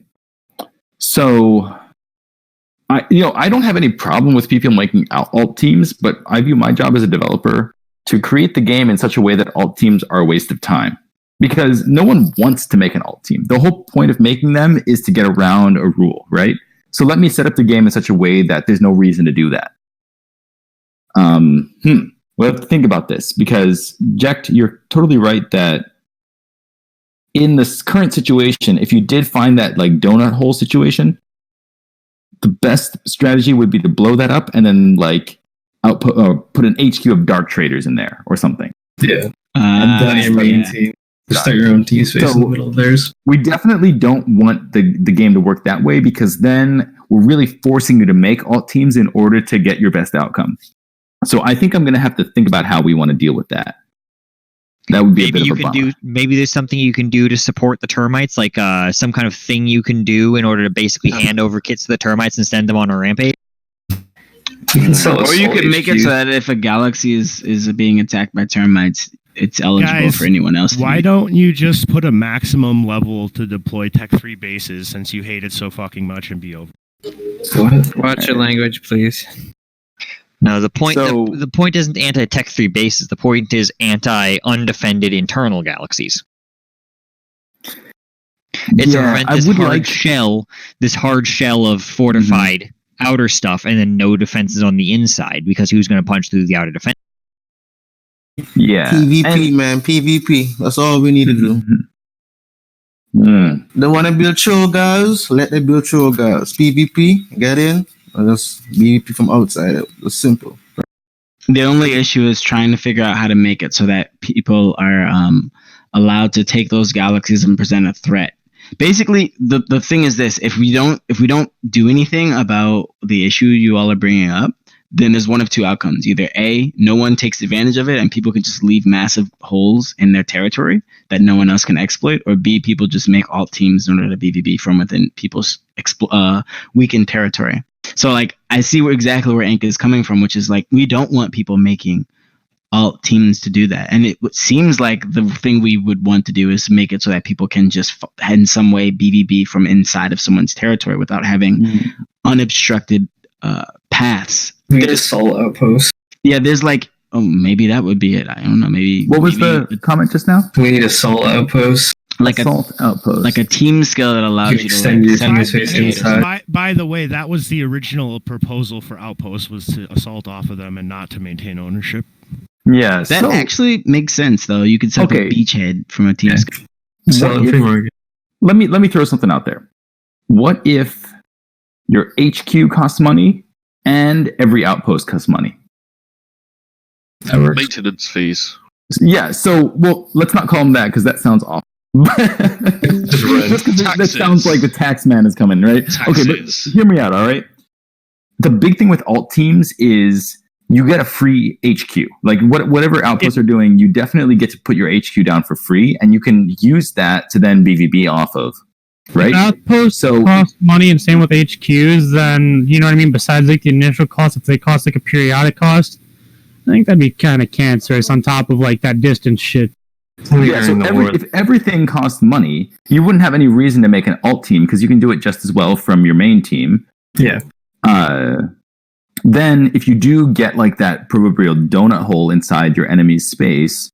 So I don't have any problem with people making alt teams, but I view my job as a developer to create the game in such a way that alt teams are a waste of time. Because no one wants to make an alt team. The whole point of making them is to get around a rule, right? So let me set up the game in such a way that there's no reason to do that. We'll have to think about this, because Jekt, you're totally right that in this current situation, if you did find that like donut hole situation, the best strategy would be to blow that up and then like output or put an HQ of dark traders in there or something. Yeah. And then your main team. Start your own team space in the middle of theirs. We definitely don't want the game to work that way, because then we're really forcing you to make alt teams in order to get your best outcome. So I think I'm going to have to think about how we want to deal with that. That would be a bit of a bummer. Maybe there's something you can do to support the termites, like some kind of thing you can do in order to basically hand over kits to the termites and send them on a rampage. Or you could make it so that if a galaxy is being attacked by termites, it's eligible for anyone else. Why don't you just put a maximum level to deploy Tech 3 bases, since you hate it so fucking much, and be over? Watch your language, please. No, the point the point isn't anti-Tech 3 bases. The point is anti-undefended internal galaxies. It's to prevent this hard shell of fortified outer stuff, and then no defenses on the inside, because who's going to punch through the outer defense? Yeah. PvP, man. PvP. That's all we need to do. They want to build show guys? Let them build show guys. PvP, get in, or just PvP from outside. It's simple. The only issue is trying to figure out how to make it so that people are allowed to take those galaxies and present a threat. Basically, the thing is this: if we don't do anything about the issue you all are bringing up, then there's one of two outcomes. Either A, no one takes advantage of it and people can just leave massive holes in their territory that no one else can exploit, or B, people just make alt teams in order to BVB from within people's weakened territory. So, like, I see exactly where Enkelin is coming from, which is like, we don't want people making alt teams to do that. And it seems like the thing we would want to do is make it so that people can just in some way BVB from inside of someone's territory without having unobstructed paths. We need assault outposts. Yeah, there's like, maybe that would be it. I don't know. Maybe. What was the comment just now? We need assault outposts. Like a team skill that allows you to extend your team space inside. By the way, that was the original proposal for outposts, was to assault off of them and not to maintain ownership. Yeah, that actually makes sense though. You could set up a beachhead from a team skill. So let me throw something out there. What if your HQ costs money and every outpost costs money? Maintenance fees. Yeah, so, well, let's not call them that, because that sounds awful. That sounds like the tax man is coming, right? Taxes. Okay, but hear me out, all right? The big thing with alt teams is you get a free HQ. Like, whatever outposts are doing, you definitely get to put your HQ down for free, and you can use that to then BVB off of. Right? If outposts cost money, and same with HQs, then, you know what I mean, besides like the initial cost, if they cost like a periodic cost, I think that'd be kind of cancerous on top of like that distance shit. Yeah, so if everything costs money, you wouldn't have any reason to make an alt team, because you can do it just as well from your main team. Yeah. Then if you do get like that proverbial donut hole inside your enemy's space,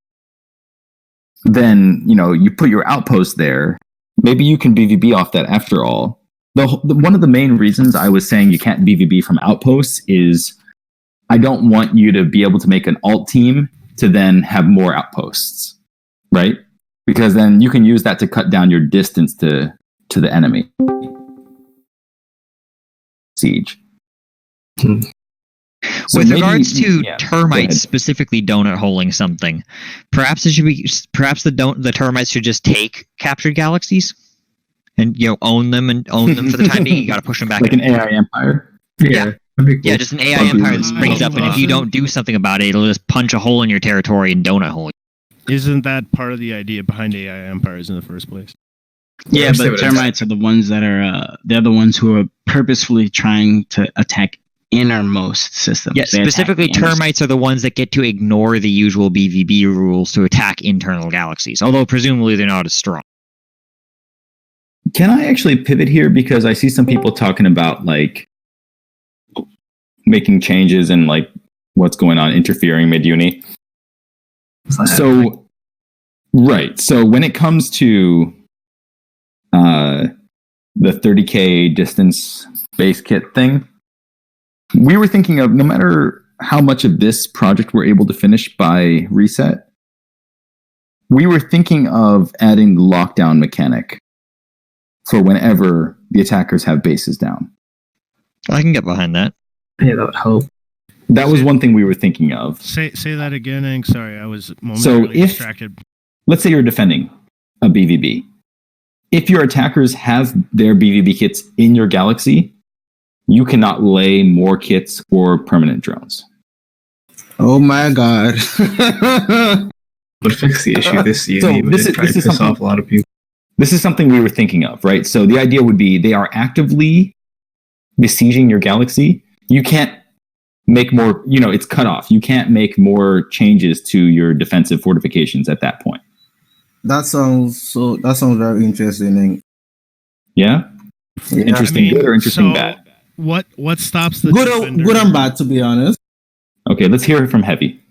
then, you know, you put your outpost there, maybe you can BVB off that after all. One of the main reasons I was saying you can't BVB from outposts is I don't want you to be able to make an alt team to then have more outposts, right? Because then you can use that to cut down your distance to the enemy. Siege. So with regards to termites specifically donut holing something, perhaps the termites should just take captured galaxies and own them for the time being. You got to push them back like an AI empire. Yeah. Cool. Yeah, just an AI empire that springs up, and if you don't do something about it, it'll just punch a hole in your territory and donut hole. Isn't that part of the idea behind AI empires in the first place? Yeah, but termites are the ones that are they're the ones who are purposefully trying to attack innermost systems. Yeah, specifically termites are the ones that get to ignore the usual BVB rules to attack internal galaxies, although presumably they're not as strong. Can I actually pivot here? Because I see some people talking about like making changes and like what's going on, interfering mid-uni. So, right. So when it comes to the 30k distance base kit thing, we were thinking of no matter how much of this project we're able to finish by reset, we were thinking of adding the lockdown mechanic for whenever the attackers have bases down. I can get behind that. Yeah, that would help. That was one thing we were thinking of. Say that again, Ink. Sorry, I was momentarily distracted. Let's say you're defending a BVB. If your attackers have their BVB kits in your galaxy, you cannot lay more kits or permanent drones. Oh my god. Would fix the issue this year. So this is piss off a lot of people. This is something we were thinking of, right? So the idea would be they are actively besieging your galaxy. You can't make more, it's cut off. You can't make more changes to your defensive fortifications at that point. That sounds very interesting. Yeah? Interesting good or interesting bad? What stops the good and bad, to be honest. Okay, let's hear it from Heavy.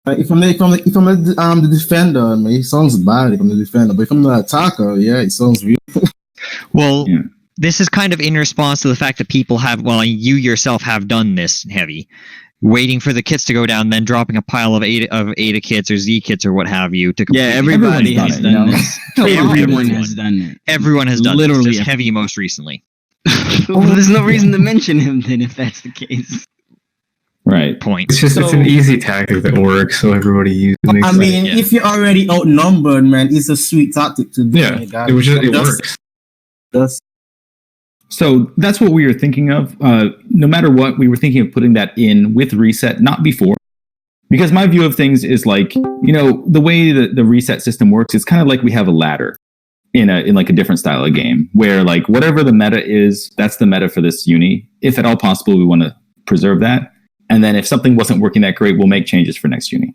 If I'm the defender, it sounds bad if I'm the defender. But if I'm the attacker, yeah, it sounds real. Well, this is kind of in response to the fact that people you yourself have done this, Heavy, waiting for the kits to go down, then dropping a pile of Ada kits or Z kits or what have you to complete. Yeah, everybody has done this. Everyone has done it. Everyone has done literally this. Just Heavy most recently. Well, there's no reason to mention him then if that's the case. Right. Point. It's an easy tactic that works, so everybody uses it. I mean, if you're already outnumbered, man, it's a sweet tactic to do. Yeah, it works. So that's what we were thinking of. No matter what, we were thinking of putting that in with reset, not before. Because my view of things is like, the way that the reset system works, it's kind of like we have a ladder in like a different style of game, where like whatever the meta is, that's the meta for this uni. If at all possible, we want to preserve that. And then if something wasn't working that great, we'll make changes for next uni.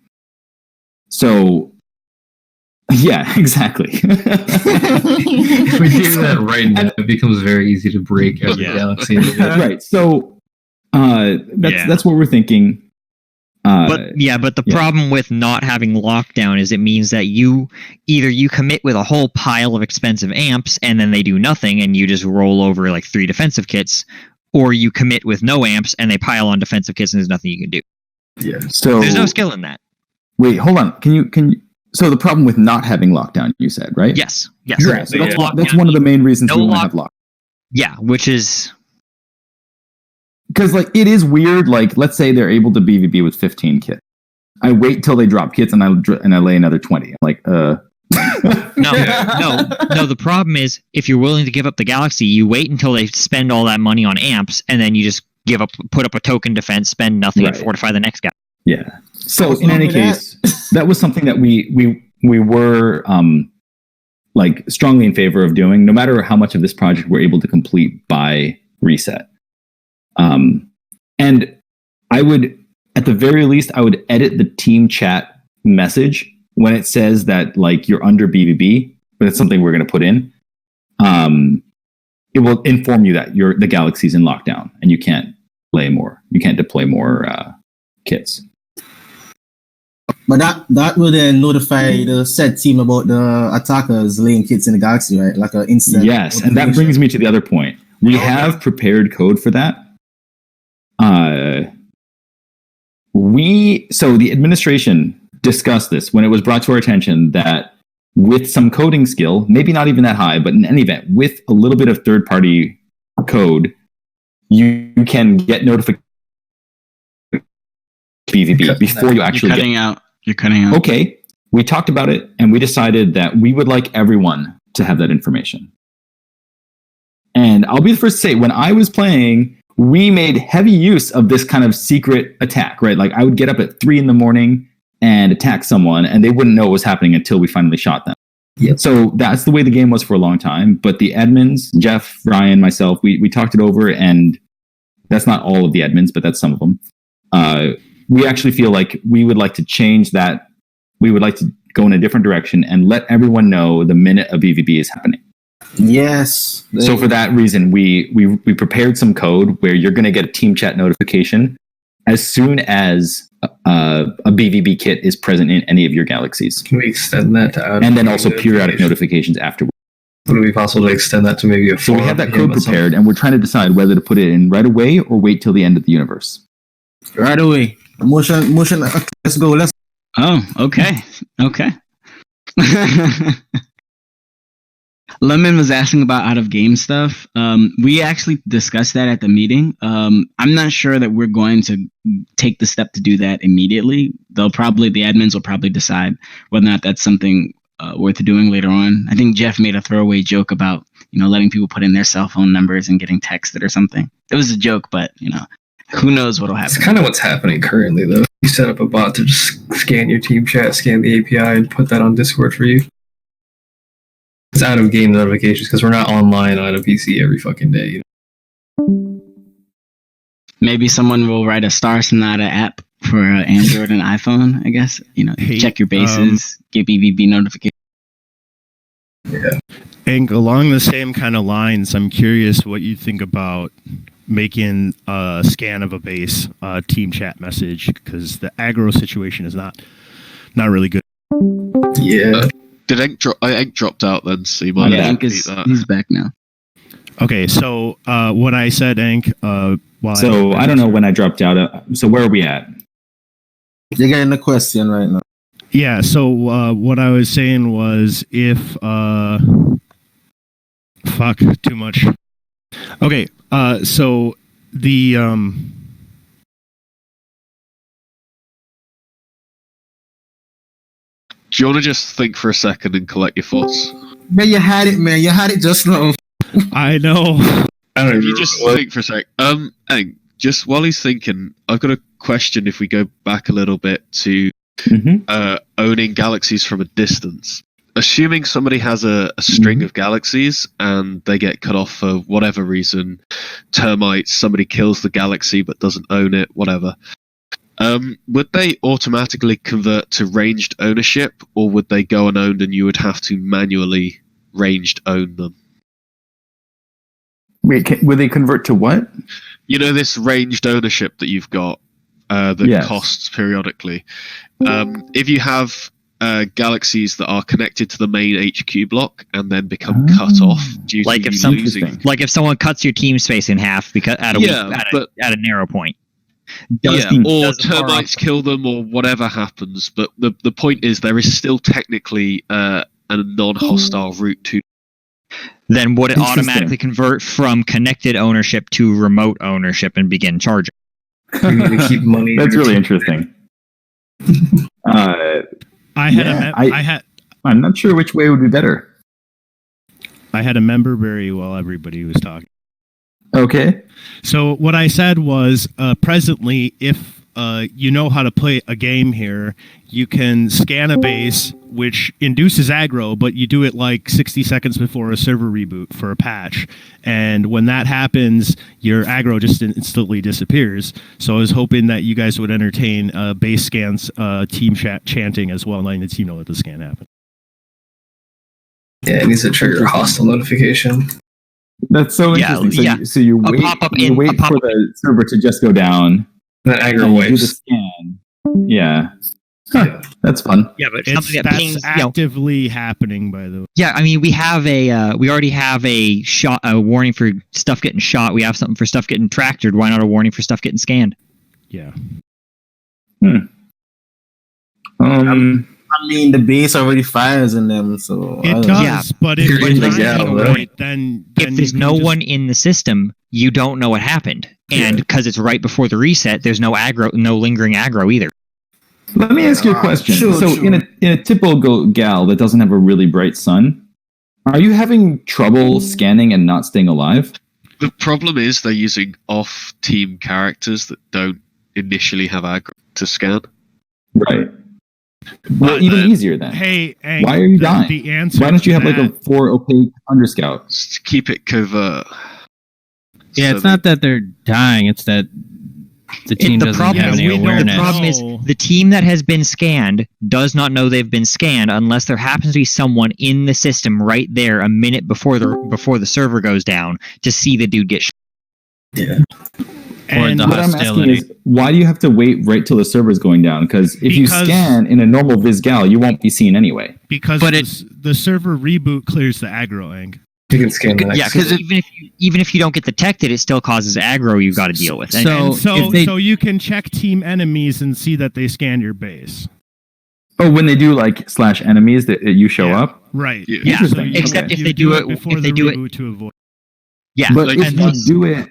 So, yeah, exactly. If we do that right now, it becomes very easy to break every galaxy. Right. So, that's what we're thinking. But the problem with not having lockdown is it means that you commit with a whole pile of expensive amps and then they do nothing and you just roll over like 3 defensive kits, or you commit with no amps and they pile on defensive kits and there's nothing you can do. Yeah. So there's no skill in that. Wait, hold on. Can you? So the problem with not having lockdown, you said, right? Yes. Yeah, so that's one of the main reasons we want to have lockdown. Yeah, which is because like it is weird. Like, let's say they're able to BVB with 15 kits. I wait till they drop kits and I lay another 20. I'm like, No. The problem is if you're willing to give up the galaxy, you wait until they spend all that money on amps, and then you just put up a token defense, spend nothing, and fortify the next guy. Yeah. So in any case, that was something that we were like strongly in favor of doing, no matter how much of this project we're able to complete by reset. And I would, at the very least, I would edit the team chat message when it says that like you're under BVB, but it's something we're going to put in. It will inform you that the galaxy's in lockdown and you can't deploy more kits. But that will then notify the said team about the attackers laying kits in the galaxy, right? Like an instant. Yes, and that brings me to the other point. We have prepared code for that. So the administration discussed this when it was brought to our attention that with some coding skill, maybe not even that high, but in any event, with a little bit of third-party code, you can get notifications PvP before you actually You're cutting out. Okay, we talked about it, and we decided that we would like everyone to have that information. And I'll be the first to say, when I was playing, we made heavy use of this kind of secret attack, right? Like I would get up at 3 a.m. and attack someone, and they wouldn't know what was happening until we finally shot them. Yep. So that's the way the game was for a long time. But the admins, Jeff, Ryan, myself, we talked it over, and that's not all of the admins, but that's some of them. We actually feel like we would like to change that. We would like to go in a different direction and let everyone know the minute a BVB is happening. Yes. So for that reason, we prepared some code where you're going to get a team chat notification as soon as a BVB kit is present in any of your galaxies. Can we extend that to and then also periodic notifications afterwards? Would it be possible to extend that to maybe a So we have that code prepared, and we're trying to decide whether to put it in right away or wait till the end of the universe. Right away. Motion. Let's go. Oh, okay. Lemon was asking about out of game stuff. We actually discussed that at the meeting. I'm not sure that we're going to take the step to do that immediately. The admins will probably decide whether or not that's something worth doing later on. I think Jeff made a throwaway joke about, letting people put in their cell phone numbers and getting texted or something. It was a joke, but who knows what'll happen. It's kind of what's happening currently, though. You set up a bot to just scan your team chat, scan the API, and put that on Discord for you. It's out of game notifications because we're not online on a PC every fucking day. Maybe someone will write a Star Sonata app for Android and iPhone, I guess. Check your bases, get BVB notifications. Yeah. And along the same kind of lines, I'm curious what you think about making a scan of a base team chat message, because the aggro situation is not really good. Yeah. Did Enk drop? Enk dropped out then, so you might have to repeat that. He's back now. Okay, so what I said, Enk. I don't know when I dropped out. So where are we at? You're getting the question right now. Yeah. So what I was saying was if too much. Okay. So the Do you want to just think for a second and collect your thoughts? Man, you had it, man. You had it just now. I know. If you just think for a sec. Enk, just while he's thinking, I've got a question. If we go back a little bit to owning galaxies from a distance, assuming somebody has a string of galaxies and they get cut off for whatever reason, termites, somebody kills the galaxy but doesn't own it, whatever. Would they automatically convert to ranged ownership, or would they go unowned and you would have to manually ranged own them? Wait, would they convert to what? This ranged ownership that you've got that costs periodically. If you have galaxies that are connected to the main HQ block and then become cut off due to losing. Like if someone cuts your team space in half because at a narrow point. Or termites kill them or whatever happens. But the point is there is still technically a non-hostile route to. Then would it automatically convert from connected ownership to remote ownership and begin charging? You need to keep money. That's really interesting. I'm not sure which way would be better. I had a member berry while everybody was talking. Okay. So what I said was, presently, if you know how to play a game here, you can scan a base, which induces aggro, but you do it like 60 seconds before a server reboot for a patch. And when that happens, your aggro just instantly disappears. So I was hoping that you guys would entertain base scans, team chanting as well, letting the team know that the scan happened. Yeah, it needs to trigger a hostile notification. That's so interesting. So you wait for the server to just go down. That aggro waves. Do the scan. Yeah. That's fun. Yeah, but It's, something that that's pings. actively happening, by the way. Yeah, I mean, we already have a warning for stuff getting shot. We have something for stuff getting tractored. Why not a warning for stuff getting scanned? Yeah. I mean, the base already fires in them, so it does. But if You're in the gap, right? then if there's no one in the system, you don't know what happened, and because it's right before the reset, there's no lingering aggro either. Let me ask you a question. Sure. In a typical gal that doesn't have a really bright sun, are you having trouble scanning and not staying alive? The problem is they're using off-team characters that don't initially have aggro to scan. Right. Well, even easier then. Hey, why are you dying? The answer why don't you have that, like a 4 opaque underscout? Just to keep it covert. Yeah, it's not that they're dying; it's that the team doesn't have any awareness. The problem is the team that has been scanned does not know they've been scanned unless there happens to be someone in the system right there a minute before the server goes down to see the dude get shot. Yeah. And what I'm asking is, why do you have to wait right till the server's going down? Because if you scan in a normal Vizgal, you won't be seen anyway. Because the server reboot clears the aggro, Ang. You can scan the next. Yeah, because even if you don't get detected, it still causes aggro you've got to deal with. So you can check team enemies and see that they scanned your base. Oh, when they do like /enemies, that you show up, right? Yeah, so except if they do it before if they the do reboot it to avoid. Yeah, but if you do it.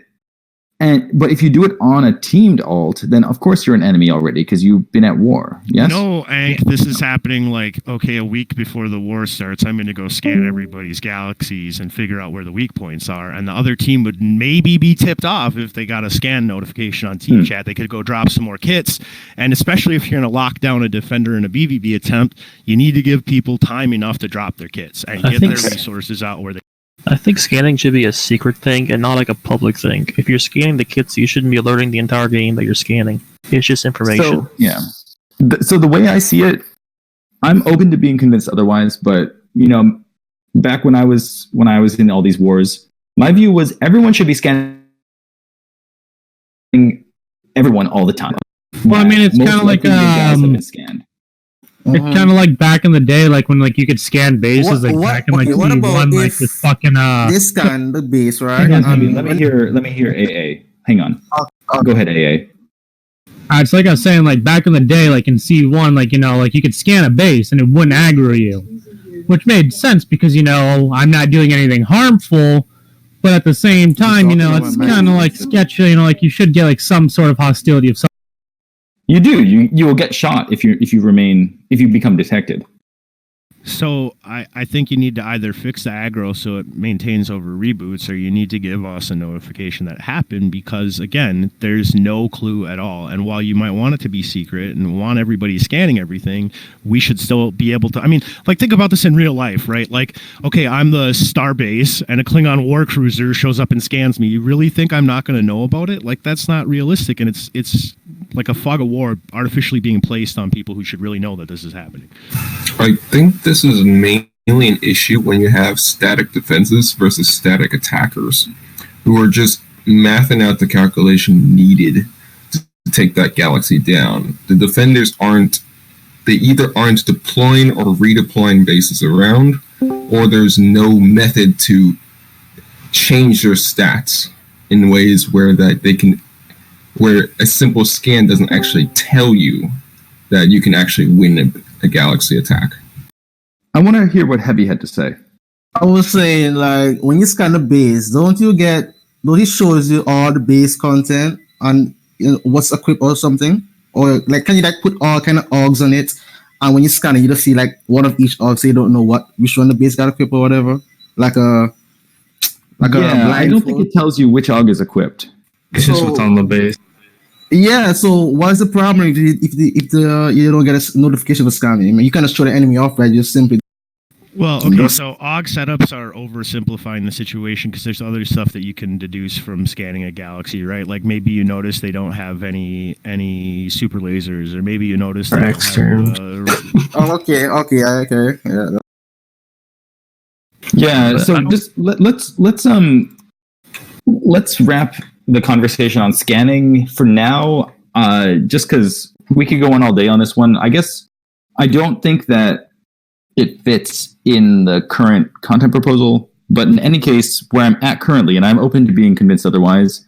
But if you do it on a teamed alt, then of course you're an enemy already because you've been at war. Yes. No, Ank, this is happening a week before the war starts. I'm going to go scan everybody's galaxies and figure out where the weak points are. And the other team would maybe be tipped off if they got a scan notification on team chat. They could go drop some more kits. And especially if you're going to lock down a defender in a BVB attempt, you need to give people time enough to drop their kits and get their resources out where they. I think scanning should be a secret thing and not like a public thing. If you're scanning the kits, you shouldn't be alerting the entire game that you're scanning. It's just information. So, yeah. So the way I see it, I'm open to being convinced otherwise. But back when I was in all these wars, my view was everyone should be scanning everyone all the time. Well, I mean, it's kind of like scanned. It's kind of like back in the day, like when you could scan bases, back in what about with fucking they scan the base, right? Let me hear AA. Hang on. Go ahead, AA. It's like I was saying, like back in the day, like in C1, you could scan a base and it wouldn't aggro you, which made sense because I'm not doing anything harmful, but at the same time, it's kind of like sketchy. Like you should get like some sort of hostility of some. You do. You will get shot if you become detected. So I think you need to either fix the aggro so it maintains over reboots, or you need to give us a notification that happened because, again, there's no clue at all. And while you might want it to be secret and want everybody scanning everything, we should still be able to... I mean, think about this in real life, right? Okay, I'm the starbase and a Klingon war cruiser shows up and scans me. You really think I'm not going to know about it? That's not realistic, and it's like a fog of war artificially being placed on people who should really know that this is happening. I think this is mainly an issue when you have static defenses versus static attackers who are just mathing out the calculation needed to take that galaxy down. The defenders either aren't deploying or redeploying bases around, or there's no method to change their stats in ways where a simple scan doesn't actually tell you that you can actually win a galaxy attack. I want to hear what Heavy had to say. I was saying, when you scan the base, don't it shows you all the base content and what's equipped or something? Or can you put all kind of orgs on it, and when you scan it, you just see one of each org, so you don't know which one the base got equipped or whatever? I don't think it tells you which org is equipped. It's just what's on the base. Yeah, so what's the problem if you don't get a notification for scanning? I mean, you kind of show the enemy off, right? Just simply. Well, okay, so AUG setups are oversimplifying the situation because there's other stuff that you can deduce from scanning a galaxy, right? Like maybe you notice they don't have any super lasers, or maybe you notice they don't have, okay. Yeah, so just let's wrap the conversation on scanning for now, just because we could go on all day on this one. I guess I don't think that it fits in the current content proposal, but in any case, where I'm at currently, and I'm open to being convinced otherwise,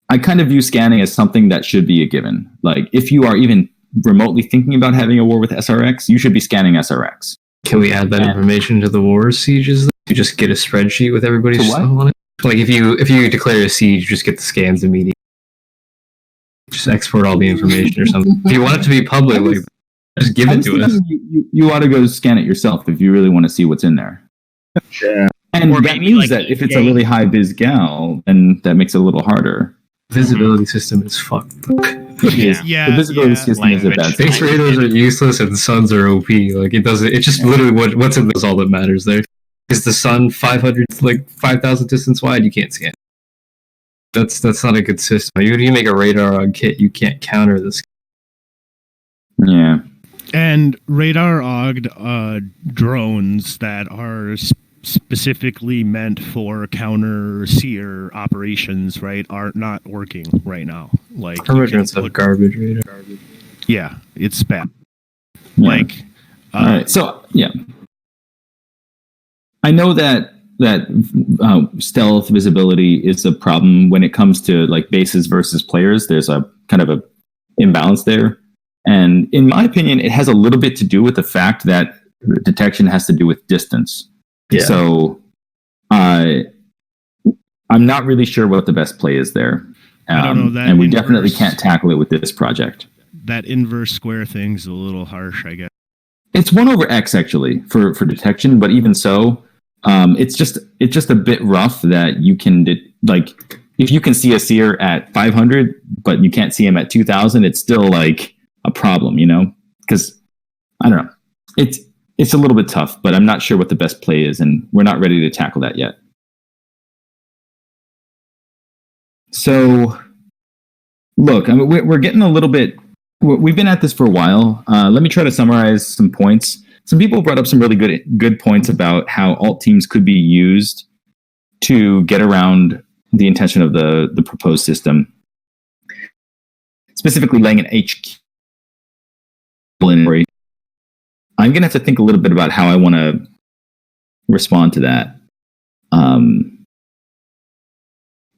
I kind of view scanning as something that should be a given. Like, if you are even remotely thinking about having a war with SRX, you should be scanning SRX. Can we add that information to the war sieges? You just get a spreadsheet with everybody's stuff on it. Like if you declare a siege, just get the scans immediately. Just export all the information or something. If you want it to be public, like, just give it to us. You ought to go scan it yourself if you really want to see what's in there. Yeah. And that means that if it's a really high vis gal, then that makes it a little harder. Visibility system is fucked. Yeah, the visibility system is a bad thing. Base radars are useless and suns are OP. Like it doesn't. It's just literally what's in this all that matters there. Is the sun 5,000 distance wide? You can't scan. That's not a good system. You make a radar on kit, you can't counter this. Yeah. And radar-ogged drones that are specifically meant for counter-seer operations, right, are not working right now. Like, Permanents of garbage radar. Yeah, it's bad. Yeah. Like, all right. So yeah, I know that stealth visibility is a problem when it comes to like bases versus players. There's a kind of a imbalance there. And in my opinion, it has a little bit to do with the fact that detection has to do with distance. Yeah. So I'm not really sure what the best play is there. I don't know that. And we definitely can't tackle it with this project. That inverse square thing's a little harsh, I guess. It's 1 over X actually for detection, but even so, it's just a bit rough that you can if you can see a seer at 500, but you can't see him at 2000, it's still like a problem, you know? Because I don't know, it's a little bit tough, but I'm not sure what the best play is, and we're not ready to tackle that yet. So, look, I mean, we're getting a little bit. We've been at this for a while. Let me try to summarize some points. Some people brought up some really good points about how alt teams could be used to get around the intention of the proposed system, specifically laying an HQ. I'm going to have to think a little bit about how I want to respond to that.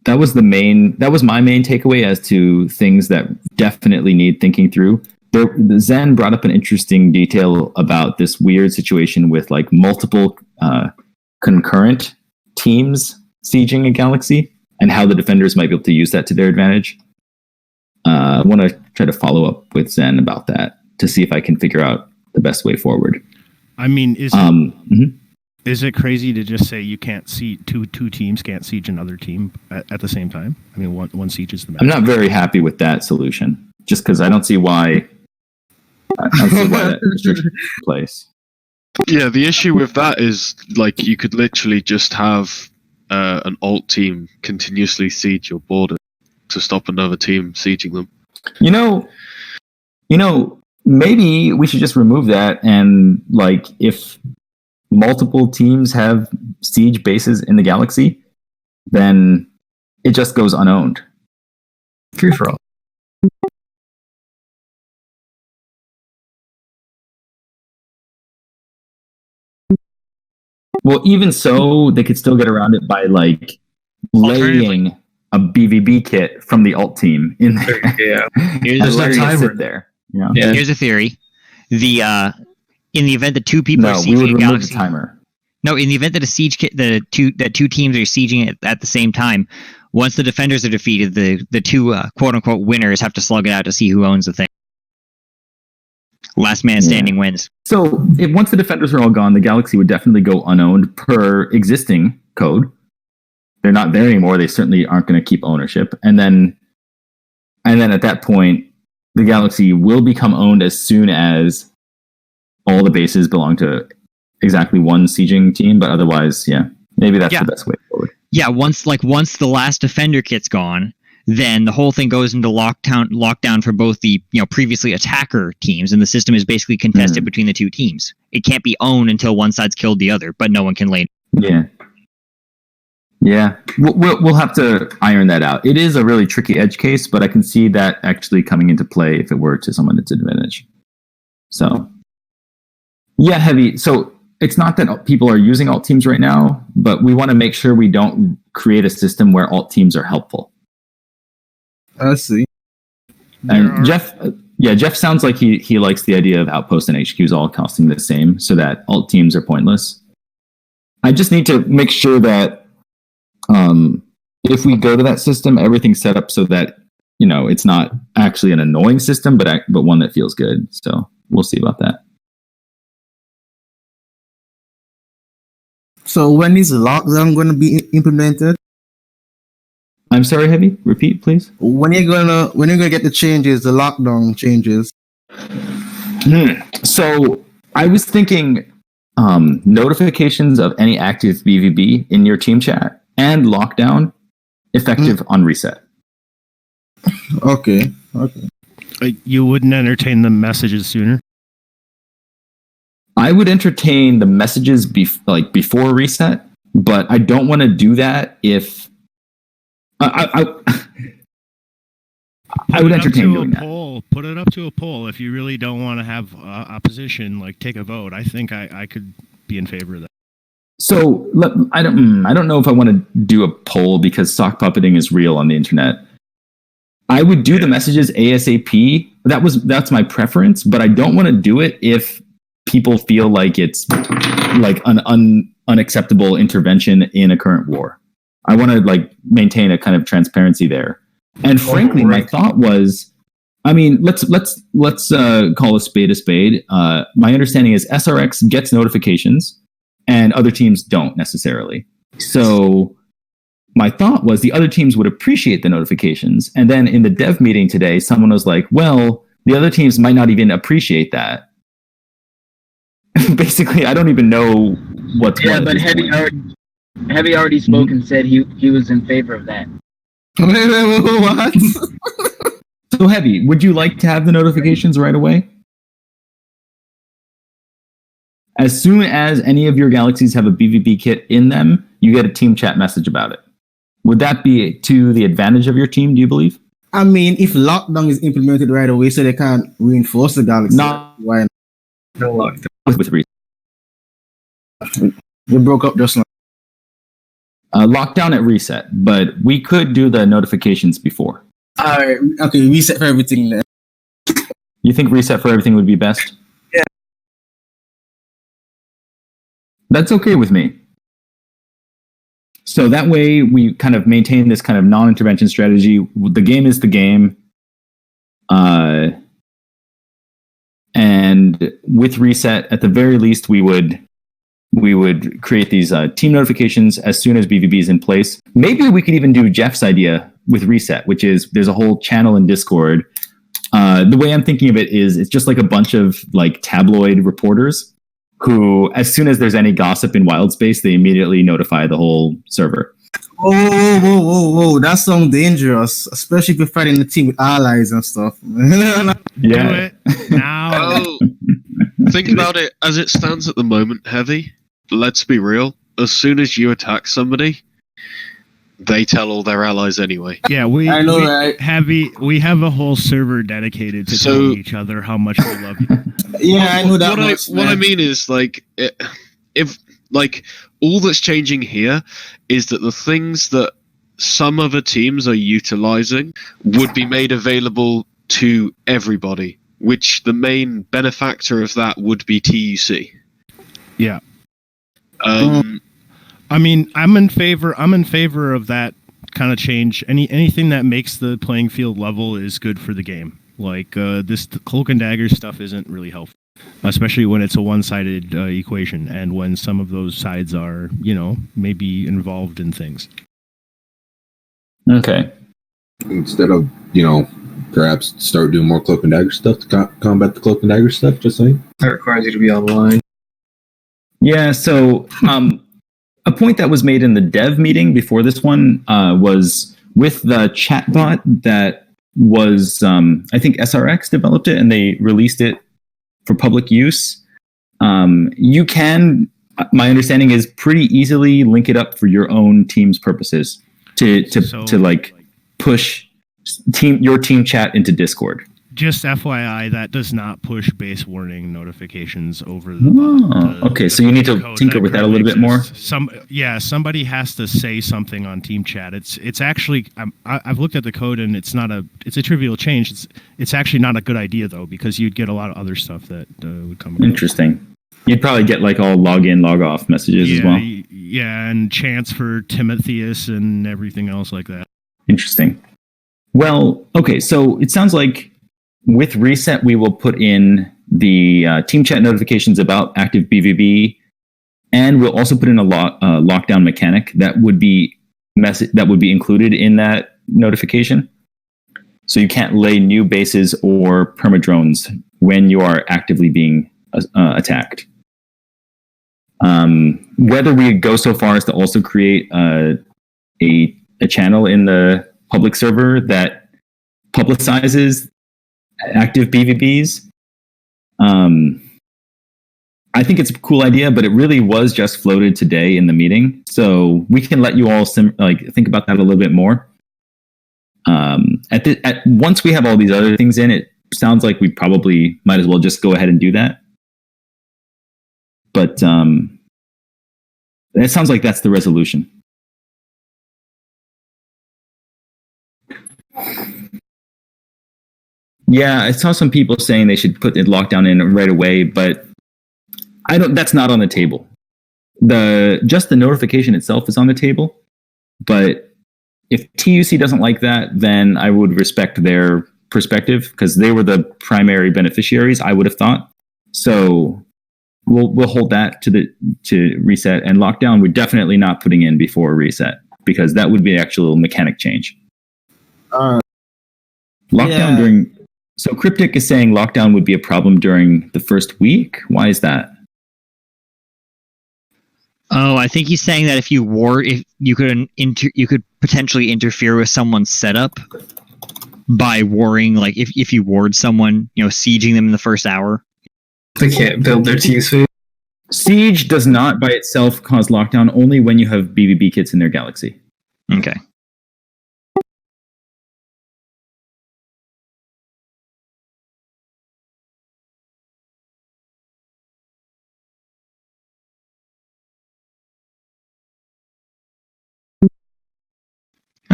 That was my main takeaway as to things that definitely need thinking through. Zen brought up an interesting detail about this weird situation with like multiple concurrent teams sieging a galaxy and how the defenders might be able to use that to their advantage. I want to try to follow up with Zen about that to see if I can figure out the best way forward. I mean, is it crazy to just say you can't see two teams can't siege another team at the same time? I mean, one siege is the max. I'm not very happy with that solution, just because I don't see why. I don't see why that restriction is in place. Yeah, the issue with that is like you could literally just have an alt team continuously siege your border to stop another team sieging them. You know, maybe we should just remove that, and like if multiple teams have siege bases in the galaxy, then it just goes unowned. Free for all. Well, even so, they could still get around it by like laying a BVB kit from the alt team in there. Yeah. Here's a timer there. Yeah. Here's a theory. In the event that two people are sieging we would a remove galaxy, the timer. No, in the event that a siege kit, that two teams are sieging it at the same time, once the defenders are defeated, the two quote unquote winners have to slug it out to see who owns the thing. Last man standing wins. So once the defenders are all gone, the galaxy would definitely go unowned per existing code. They're not there anymore. They certainly aren't going to keep ownership. And then at that point, the galaxy will become owned as soon as all the bases belong to exactly one sieging team. But otherwise, maybe that's the best way forward. Yeah, once the last defender kit's gone, then the whole thing goes into lockdown for both the previously attacker teams, and the system is basically contested between the two teams. It can't be owned until one side's killed the other, but no one can lay. Yeah. We'll have to iron that out. It is a really tricky edge case, but I can see that actually coming into play if it were to someone that's advantage. So Yeah, Heavy. So it's not that people are using alt teams right now, but we want to make sure we don't create a system where alt teams are helpful. I see. And Jeff sounds like he likes the idea of outposts and HQs all costing the same, so that alt teams are pointless. I just need to make sure that if we go to that system, everything's set up so that it's not actually an annoying system, but one that feels good. So we'll see about that. So when is lockdown going to be implemented? I'm sorry, Heavy. Repeat, please. When you're gonna get the changes, the lockdown changes? So I was thinking notifications of any active BVB in your team chat and lockdown effective on reset. Okay. You wouldn't entertain the messages sooner? I would entertain the messages before reset, but I don't want to do that if I would entertain doing that. Put it up to a poll. If you really don't want to have opposition, take a vote. I think I could be in favor of that. So I don't know if I want to do a poll because sock puppeting is real on the internet. I would do the messages ASAP. That's my preference, but I don't want to do it if people feel like it's like an unacceptable intervention in a current war. I want to maintain a kind of transparency there. And frankly, my thought was, let's call a spade a spade. My understanding is SRX gets notifications and other teams don't necessarily. So my thought was the other teams would appreciate the notifications. And then in the dev meeting today, someone was like, well, the other teams might not even appreciate that. Basically, I don't even know what's yeah, but Heavy already spoke and said he was in favor of that. Wait, what? So Heavy, would you like to have the notifications right away? As soon as any of your galaxies have a BVB kit in them, you get a team chat message about it. Would that be to the advantage of your team, do you believe? If lockdown is implemented right away so they can't reinforce the galaxy, why no lockdown? With reason. You broke up just now. Lockdown at reset, but we could do the notifications before. Alright, okay, reset for everything then. You think reset for everything would be best? Yeah. That's okay with me. So that way we kind of maintain this kind of non-intervention strategy. The game is the game. And with reset, at the very least, we would create these team notifications as soon as BVB is in place. Maybe we could even do Jeff's idea with reset, which is there's a whole channel in Discord. The way I'm thinking of it is it's just like a bunch of tabloid reporters who, as soon as there's any gossip in Wildspace, they immediately notify the whole server. Whoa, that sounds dangerous, especially if you're fighting the team with allies and stuff. Do it now. Think about it as it stands at the moment, Heavy. Let's be real. As soon as you attack somebody, they tell all their allies anyway. Yeah, right? Heavy. We have a whole server dedicated to telling each other how much we love you. Yeah, I know that. What I mean is, if all that's changing here is that the things that some other teams are utilizing would be made available to everybody, which the main benefactor of that would be TUC. Yeah. I'm in favor of that kind of change. Anything that makes the playing field level is good for the game. This cloak and dagger stuff isn't really helpful, especially when it's a one-sided equation and when some of those sides are, maybe involved in things. Okay. Instead of, perhaps start doing more cloak and dagger stuff to combat the cloak and dagger stuff, just saying. That requires you to be online. Yeah, so a point that was made in the dev meeting before this one was with the chatbot that was, I think SRX developed it and they released it for public use. You can, my understanding is, pretty easily link it up for your own team's purposes to push your team chat into Discord. Just FYI, that does not push base warning notifications over the. Okay, so you need to tinker with that a little bit more. Somebody has to say something on team chat. It's actually I've looked at the code and it's a trivial change. It's actually not a good idea though, because you'd get a lot of other stuff that would come. Interesting. You'd probably get like all log in, log off messages as well. Yeah, and chants for Timotheus and everything else like that. Interesting. Well, okay, so it sounds like with reset, we will put in the team chat notifications about active BVB, and we'll also put in a lockdown mechanic that would be included in that notification. So you can't lay new bases or permadrones when you are actively being attacked. Whether we go so far as to also create a channel in the public server that publicizes active BVBs, I think it's a cool idea, but it really was just floated today in the meeting, so we can let you all think about that a little bit more. Once we have all these other things in, it sounds like we probably might as well just go ahead and do that. But it sounds like that's the resolution. Yeah, I saw some people saying they should put the lockdown in right away, but that's not on the table. Just the notification itself is on the table, but if TUC doesn't like that, then I would respect their perspective, because they were the primary beneficiaries, I would have thought. So we'll hold that to reset, and lockdown we're definitely not putting in before reset, because that would be an actual mechanic change. Lockdown during. So Cryptic is saying lockdown would be a problem during the first week. Why is that? Oh, I think he's saying that if you could potentially interfere with someone's setup by warring, like if you ward someone, sieging them in the first hour. They can't build their team suite. Siege does not by itself cause lockdown, only when you have BVB kits in their galaxy. Okay.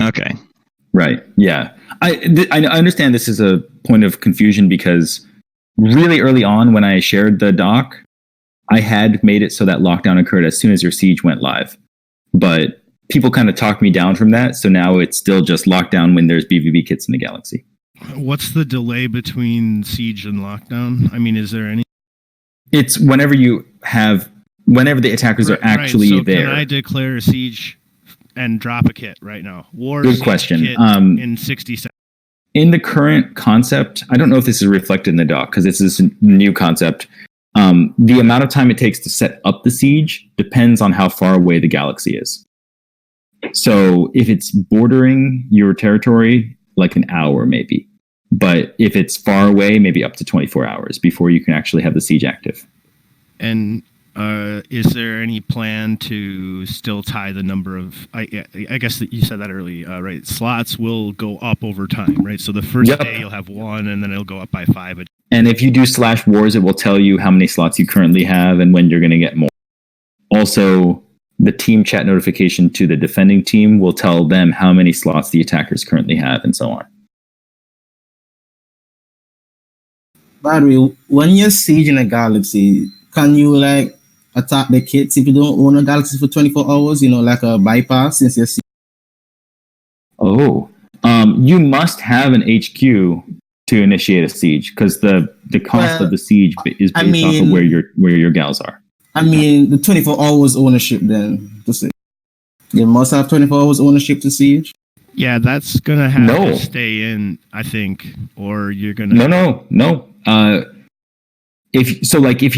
Okay. Right. Yeah. I understand this is a point of confusion, because really early on when I shared the doc, I had made it so that lockdown occurred as soon as your siege went live. But people kind of talked me down from that, so now it's still just lockdown when there's BVB kits in the galaxy. What's the delay between siege and lockdown? I mean, is there any? It's whenever the attackers are actually so there. Can I declare a siege and drop a kit right now? Good question. In 60 seconds. In the current concept, I don't know if this is reflected in the doc, because it's this new concept. The amount of time it takes to set up the siege depends on how far away the galaxy is. So if it's bordering your territory, like an hour maybe. But if it's far away, maybe up to 24 hours before you can actually have the siege active. And is there any plan to still tie the number of? I guess that you said that early, right? Slots will go up over time, right? So the first day you'll have 1, and then it'll go up by 5. And if you do /wars, it will tell you how many slots you currently have and when you're going to get more. Also, the team chat notification to the defending team will tell them how many slots the attackers currently have, and so on. By the way, when you're sieging a galaxy, can you attack the kits if you don't own a galaxy for 24 hours? Like a bypass since you're sieging? Oh, you must have an HQ to initiate a siege, because the cost of the siege is based off of where your gals are. I mean, the 24 hours ownership then. You must have 24 hours ownership to siege? Yeah, that's going to have to stay in, I think, or you're going to... No. If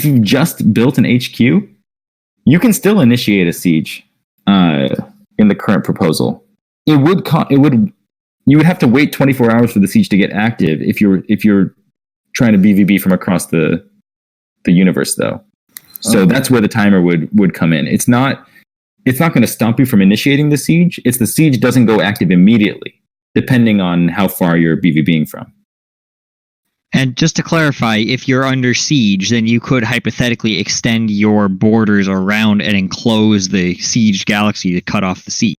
you've just built an HQ, you can still initiate a siege in the current proposal. You would have to wait 24 hours for the siege to get active if you're trying to BVB from across the universe, though. So that's where the timer would come in. It's not going to stop you from initiating the siege. It's the siege doesn't go active immediately. depending on how far you're BVBing from. And just to clarify, if you're under siege, then you could hypothetically extend your borders around and enclose the siege galaxy to cut off the siege.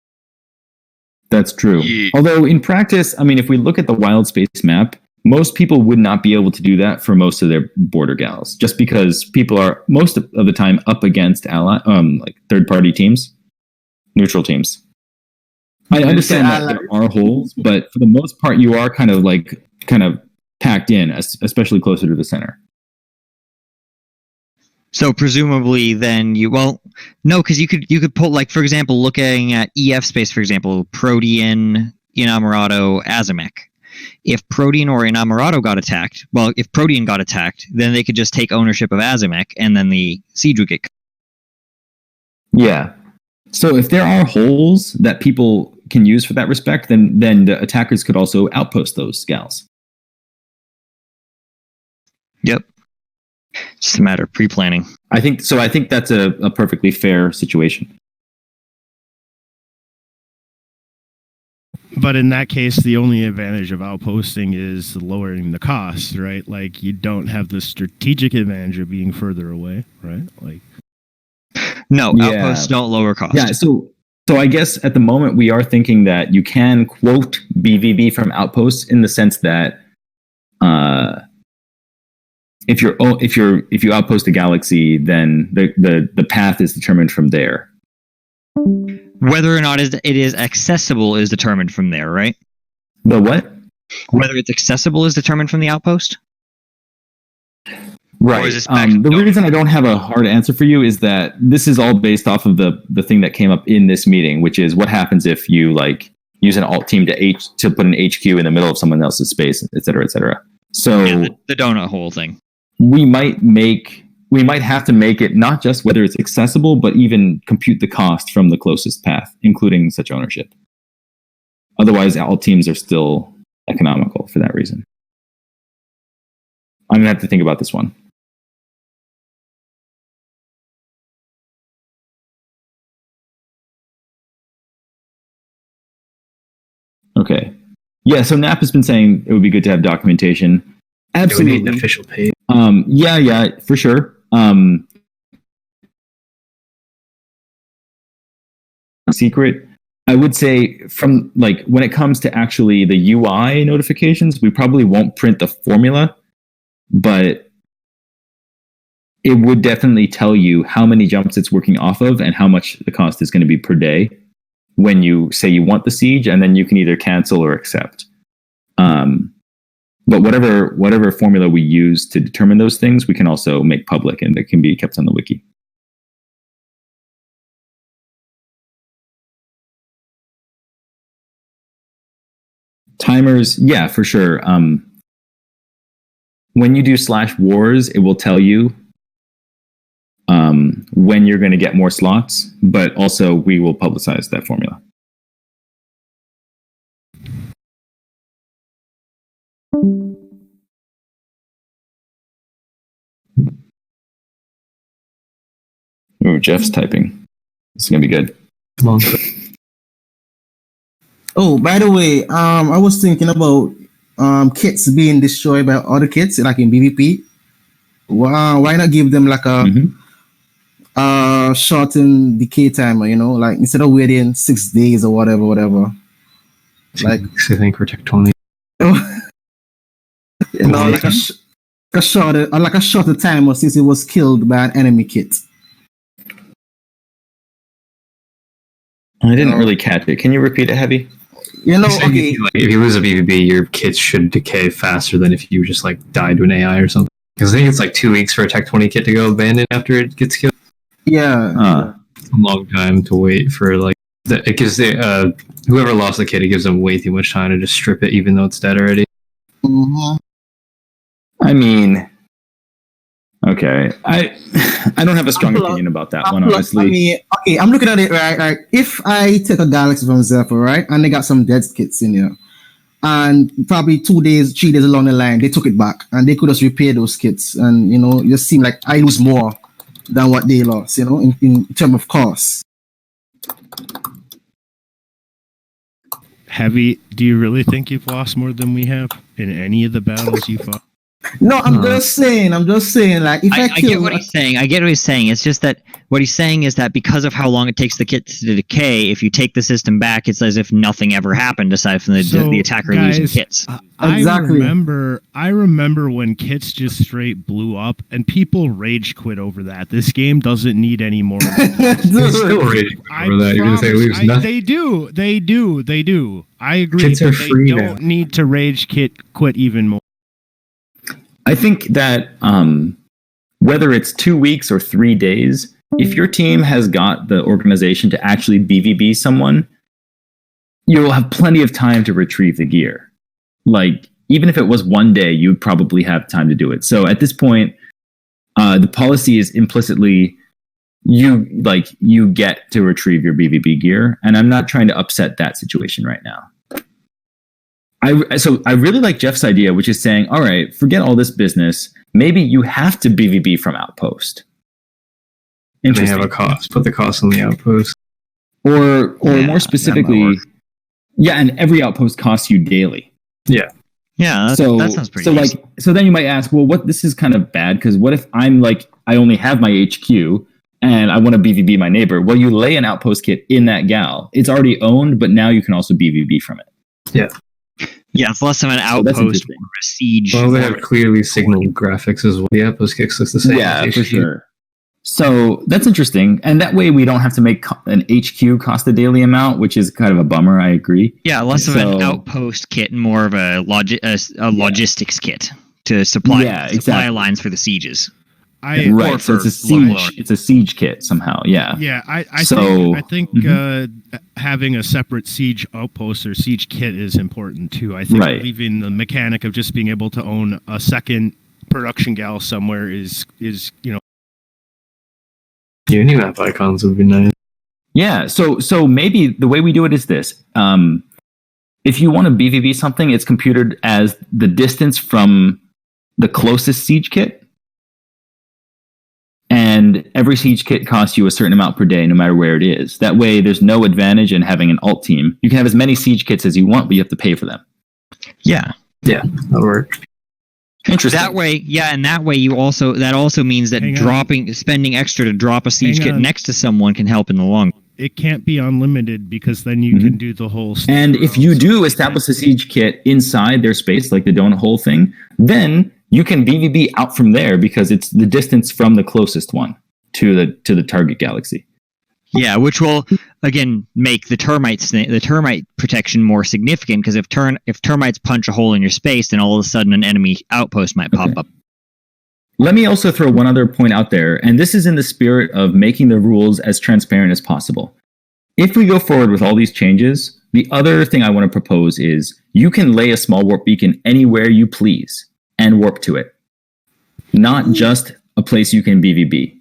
That's true. Yeah. Although in practice, I mean, if we look at the wild space map, most people would not be able to do that for most of their border gals, just because people are most of the time up against like third-party teams, neutral teams. I understand that there are holes, but for the most part, you are kind of packed in, especially closer to the center. So presumably, then no, because you could pull, like, for example, looking at EF space, for example, Protean, Inamorado, Azamek. If Protean or Inamorado got attacked, if Protean got attacked, then they could just take ownership of Azamek, and then the siege would get. Yeah. So if there are holes that people can use for that respect, then the attackers could also outpost those gals. Yep. Just a matter of pre-planning. I think that's a perfectly fair situation. But in that case, the only advantage of outposting is lowering the cost, right? Like, you don't have the strategic advantage of being further away, right? Like, no, outposts don't lower cost. Yeah, so I guess at the moment we are thinking that you can quote BVB from outposts in the sense that if you outpost a galaxy, then the path is determined from there. Whether or not it is accessible is determined from there, right? The what? Whether it's accessible is determined from the outpost? Right. The reason I don't have a hard answer for you is that this is all based off of the thing that came up in this meeting, which is what happens if you use an alt team to put an HQ in the middle of someone else's space, et cetera, et cetera. So the donut hole thing. We might have to make it not just whether it's accessible, but even compute the cost from the closest path, including such ownership. Otherwise, all teams are still economical for that reason. I'm going to have to think about this one. Okay. Yeah, so Nap has been saying it would be good to have documentation. Absolutely. We need an official page. Yeah, for sure. Secret. I would say from when it comes to actually the UI notifications, we probably won't print the formula, but it would definitely tell you how many jumps it's working off of and how much the cost is going to be per day when you say you want the siege, and then you can either cancel or accept. But whatever formula we use to determine those things, we can also make public, and it can be kept on the wiki. Timers, yeah, for sure. When you do /wars, it will tell you when you're going to get more slots, but also we will publicize that formula. Ooh, Jeff's typing. This is going to be good. Come on. Oh, by the way, I was thinking about kits being destroyed by other kits, like in BVP. Why not give them like a shortened decay timer, like instead of waiting 6 days or whatever. Like, I think for Tectonic. Like a shorter timer since it was killed by an enemy kit. I didn't really catch it. Can you repeat it, Heavy? Okay. If you lose a BVB, your kits should decay faster than if you just died to an AI or something. Because I think it's 2 weeks for a Tech 20 kit to go abandoned after it gets killed. Yeah. It's a long time to wait for it gives whoever lost the kit, it gives them way too much time to just strip it, even though it's dead already. Mm-hmm. I mean, okay, I don't have a strong opinion about that one, honestly. I'm looking at it right. If I take a Galaxy from Zephyr, right, and they got some dead kits in there, and probably 2 days, 3 days along the line, they took it back, and they could just repair those kits, and it just seemed like I lose more than what they lost, in terms of cost. Heavy, do you really think you've lost more than we have in any of the battles you fought? No, I'm just saying, like, if I get what he's saying. I get what he's saying. It's just that what he's saying is that because of how long it takes the kits to decay, if you take the system back, it's as if nothing ever happened aside from the attacker losing kits. Exactly. I remember when kits just straight blew up, and people rage quit over that. This game doesn't need any more. They still rage quit over that, even if they lose nothing. They do. I agree. Kits are free they don't need to rage quit even more. I think that whether it's 2 weeks or 3 days, if your team has got the organization to actually BVB someone, you'll have plenty of time to retrieve the gear. Like, even if it was 1 day, you'd probably have time to do it. So at this point, the policy is implicitly you get to retrieve your BVB gear, and I'm not trying to upset that situation right now. So I really like Jeff's idea, which is saying, all right, forget all this business. Maybe you have to BVB from Outpost. Interesting. They have a cost. Put the cost on the Outpost. Or more specifically, and every Outpost costs you daily. Yeah. Yeah, that sounds pretty nice. So then you might ask, well, this is kind of bad, because what if I'm like, I only have my HQ and I want to BVB my neighbor? Well, you lay an Outpost kit in that gal. It's already owned, but now you can also BVB from it. Yeah. Yeah, it's less of an Outpost or a siege. Well, they have clearly signaled graphics as well. The Outpost kicks looks the same. Yeah, for sure. So that's interesting. And that way we don't have to make an HQ cost a daily amount, which is kind of a bummer, I agree. Yeah, less of an Outpost kit and more of a logistics kit to supply lines for the sieges. So it's a siege kit somehow. Yeah. Yeah, I think having a separate siege outpost or siege kit is important too. I think leaving the mechanic of just being able to own a second production gal somewhere is Yeah, new map icons would be nice. Yeah, so maybe the way we do it is this. If you want to BVB something, it's computed as the distance from the closest siege kit. And every siege kit costs you a certain amount per day, no matter where it is. That way, there's no advantage in having an alt team. You can have as many siege kits as you want, but you have to pay for them. Yeah. Yeah, that'll work. Interesting. That way, and that way that also means that spending extra to drop a siege kit next to someone can help in the long run. It can't be unlimited, because then you can do the whole stuff. And if you do establish a siege kit inside their space, like the donut hole thing, then you can BVB out from there, because it's the distance from the closest one to the target galaxy. Yeah, which will again make the termite protection more significant, because if termites punch a hole in your space, then all of a sudden an enemy outpost might pop up. Let me also throw one other point out there, and this is in the spirit of making the rules as transparent as possible. If we go forward with all these changes, the other thing I want to propose is you can lay a small warp beacon anywhere you please and warp to it. Not just a place you can BVB.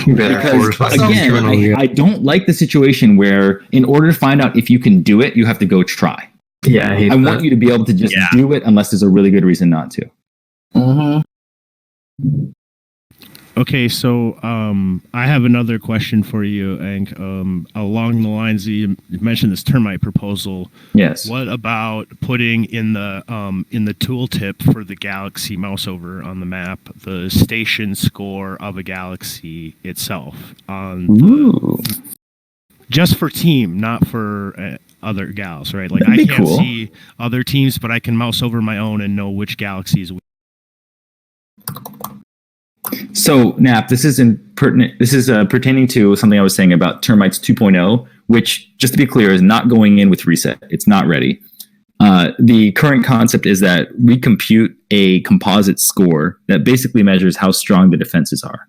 Because, again, I don't like the situation where in order to find out if you can do it, you have to go try. Yeah, I want you to be able to just do it unless there's a really good reason not to. Okay, so I have another question for you, Ank. Along the lines you mentioned this termite proposal. Yes. What about putting in the tooltip for the galaxy mouse over on the map the station score of a galaxy itself just for team, not for other gals, right? Like I can't see other teams, but I can mouse over my own and know which galaxies. So, Nap, this is pertaining to something I was saying about Termites 2.0, which, just to be clear, is not going in with reset. It's not ready. The current concept is that we compute a composite score that basically measures how strong the defenses are.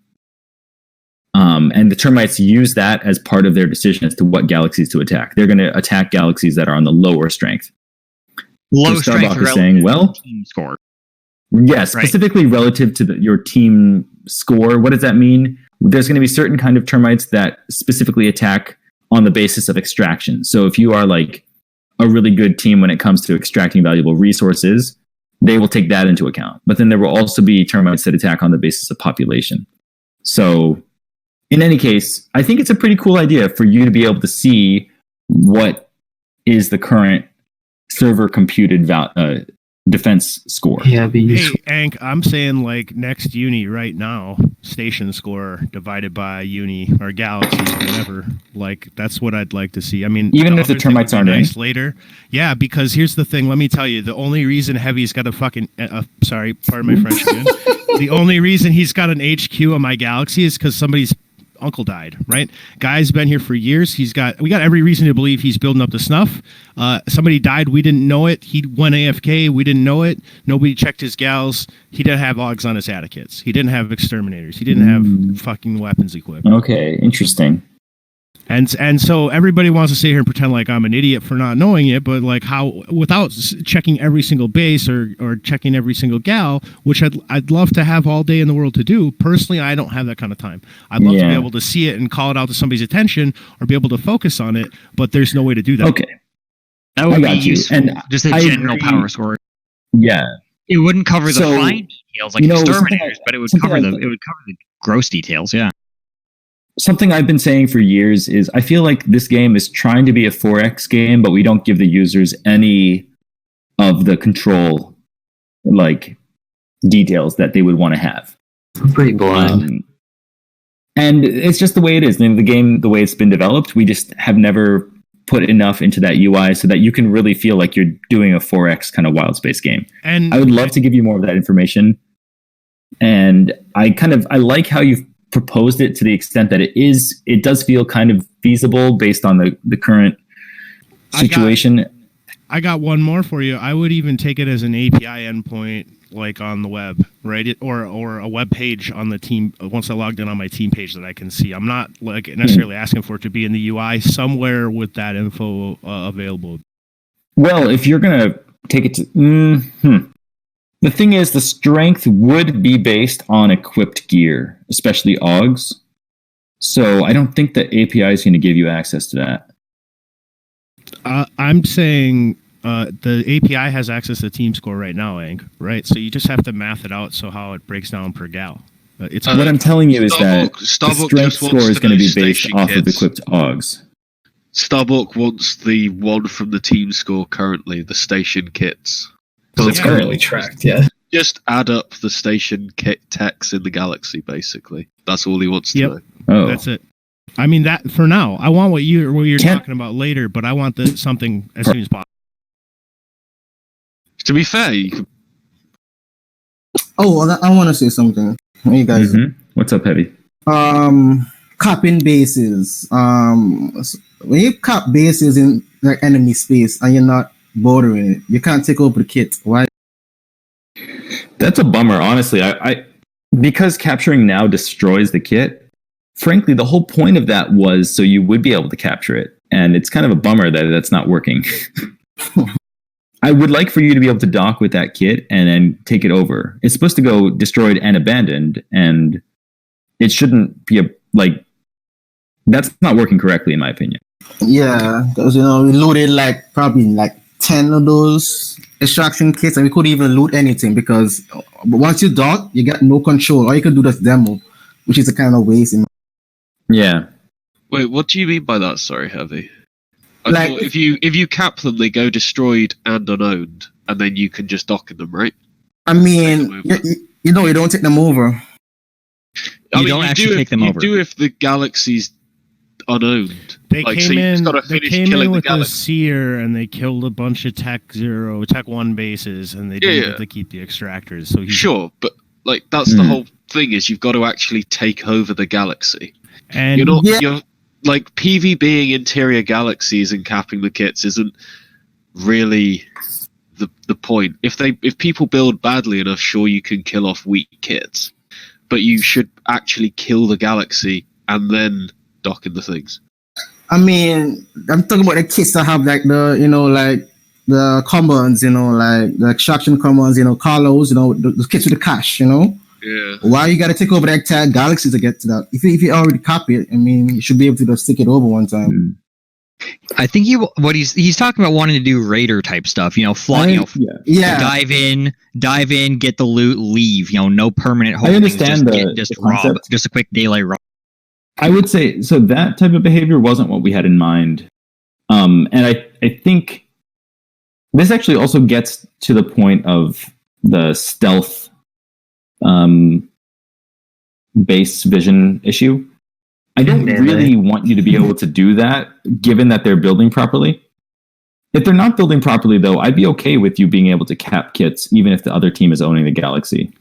And the Termites use that as part of their decision as to what galaxies to attack. They're going to attack galaxies that are on the lower strength. Low strength is saying, team score. Yes, specifically relative to your team score. What does that mean? There's going to be certain kind of termites that specifically attack on the basis of extraction. So if you are like a really good team when it comes to extracting valuable resources, they will take that into account. But then there will also be termites that attack on the basis of population. So in any case, I think it's a pretty cool idea for you to be able to see what is the current server computed defense score. Yeah, be Hey, useful. Ank, I'm saying like next uni right now, station score divided by uni or galaxy, whatever. Like that's what I'd like to see. I mean, even if the other thing termites would be aren't nice in. later. Yeah, because here's the thing. Let me tell you, the only reason Heavy's got a fucking sorry, pardon my French again. The only reason he's got an HQ on my galaxy is because somebody's uncle died, right? Guy's been here for years. We got every reason to believe he's building up to snuff. Somebody died. We didn't know it. He went AFK. We didn't know it. Nobody checked his gals. He didn't have logs on his Atticats. He didn't have exterminators. He didn't have fucking weapons equipped. Okay, interesting. And so everybody wants to sit here and pretend like I'm an idiot for not knowing it, but like how without checking every single base or checking every single gal, which I'd love to have all day in the world to do. Personally, I don't have that kind of time. I'd love to be able to see it and call it out to somebody's attention or be able to focus on it, but there's no way to do that. Okay, that would be useful. And just a general power score. Yeah, it wouldn't cover the fine details like exterminators, but it would cover the gross details. Yeah. Something I've been saying for years is I feel like this game is trying to be a 4X game, but we don't give the users any of the control, like, details that they would want to have. I'm pretty blind. And it's just the way it is. The game, the way it's been developed, we just have never put enough into that UI so that you can really feel like you're doing a 4X kind of wild space game. And I would love to give you more of that information. And I like how you've proposed it to the extent that it does feel kind of feasible based on the current situation. I got one more for you. I would even take it as an API endpoint, like on the web, right? Or a web page on the team. Once I logged in on my team page that I can see. I'm not like necessarily asking for it to be in the UI somewhere with that info available. Well, if you're gonna take it to, the thing is, the strength would be based on equipped gear, especially AUGs. So I don't think the API is going to give you access to that. I'm saying the API has access to team score right now, Ank, right? So you just have to math it out so how it breaks down per gal. It's what I'm telling you is that the strength score is going to be based off of equipped AUGs. Starbuck wants the one from the team score currently, the station kits. So it's currently tracked, yeah. Just add up the station kit techs in the galaxy, basically. That's all he wants to know. Oh. That's it. I mean, that for now. I want what you're talking about later, but I want something as soon as possible. To be fair, you could... Oh, I want to say something. Hey guys. Mm-hmm. What's up, Heavy? Capping bases. When you cap bases in like enemy space and you're not bordering it, you can't take over the kit. Why? That's a bummer, honestly. I because capturing now destroys the kit. Frankly, the whole point of that was so you would be able to capture it, and it's kind of a bummer that that's not working. I would like for you to be able to dock with that kit and then take it over. It's supposed to go destroyed and abandoned, and it shouldn't be that's not working correctly, in my opinion. Yeah, because we loaded probably 10 of those extraction kits, and we couldn't even loot anything because once you dock, you got no control. All you can do is demo, which is a kind of waste. Yeah. Wait, what do you mean by that? Sorry, Heavy. I thought if you cap them, they go destroyed and unowned, and then you can just dock in them, right? I mean, you don't take them over. You don't actually take them over. You do if the galaxy's unowned. They came in with a seer and they killed a bunch of Tech 1 bases, and they didn't get to keep the extractors. So sure, but that's the whole thing is you've got to actually take over the galaxy. And you're PV being interior galaxies and capping the kits isn't really the point. If people build badly enough, sure, you can kill off weak kits, but you should actually kill the galaxy and then dock in the things. I mean, I'm talking about the kits that have the commons, the extraction commons, Carlos, the kits with the cash, Yeah. Why you gotta take over the entire galaxy to get to that? If you already copy it, I mean, you should be able to just stick it over one time. I think he's talking about wanting to do raider type stuff, fly, dive in, get the loot, leave, no permanent holding. I understand just rob, just a quick daylight rob. I would say so that type of behavior wasn't what we had in mind. And I think this actually also gets to the point of the stealth base vision issue. I don't really want you to be able to do that, given that they're building properly. If they're not building properly, though, I'd be okay with you being able to cap kits, even if the other team is owning the Galaxy.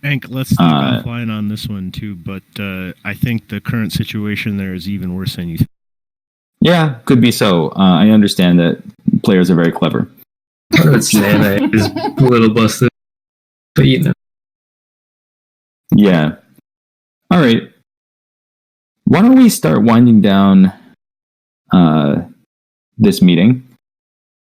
Hank, let's talk offline on this one, too, but I think the current situation there is even worse than you think. Yeah, could be so. I understand that players are very clever. It's Nana is a little busted, but you know. Yeah. All right. Why don't we start winding down this meeting?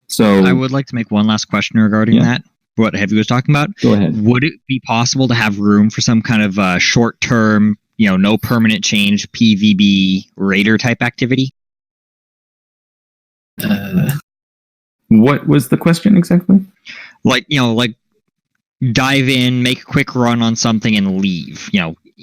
So I would like to make one last question regarding that. What Heavy was talking about. Go ahead. Would it be possible to have room for some kind of short-term, no permanent change PvB raider type activity? What was the question exactly? Like dive in, make a quick run on something, and leave.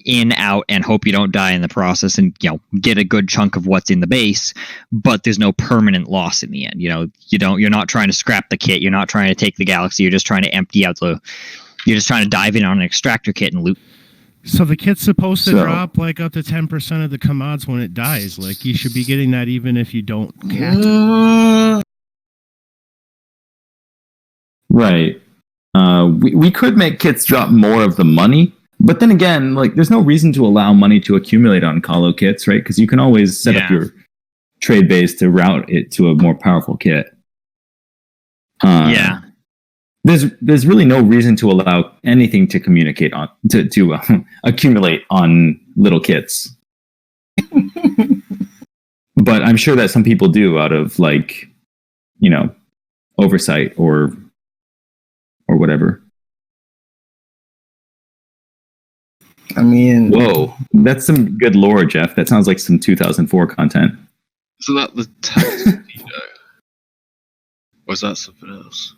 In, out, and hope you don't die in the process, and get a good chunk of what's in the base. But there's no permanent loss in the end. You're not trying to scrap the kit. You're not trying to take the Galaxy. You're just trying to empty out You're just trying to dive in on an extractor kit and loot. So the kit's supposed to drop like up to 10% of the commods when it dies. Like you should be getting that even if you don't cap it. Right. We could make kits drop more of the money, but then again, like there's no reason to allow money to accumulate on Colo kits, right? Because you can always set up your trade base to route it to a more powerful kit. There's really no reason to allow anything to communicate on to accumulate on little kits. But I'm sure that some people do out of oversight or whatever. I mean, whoa, that's some good lore, Jeff. That sounds like some 2004 content. Isn't that the text? Or is that something else?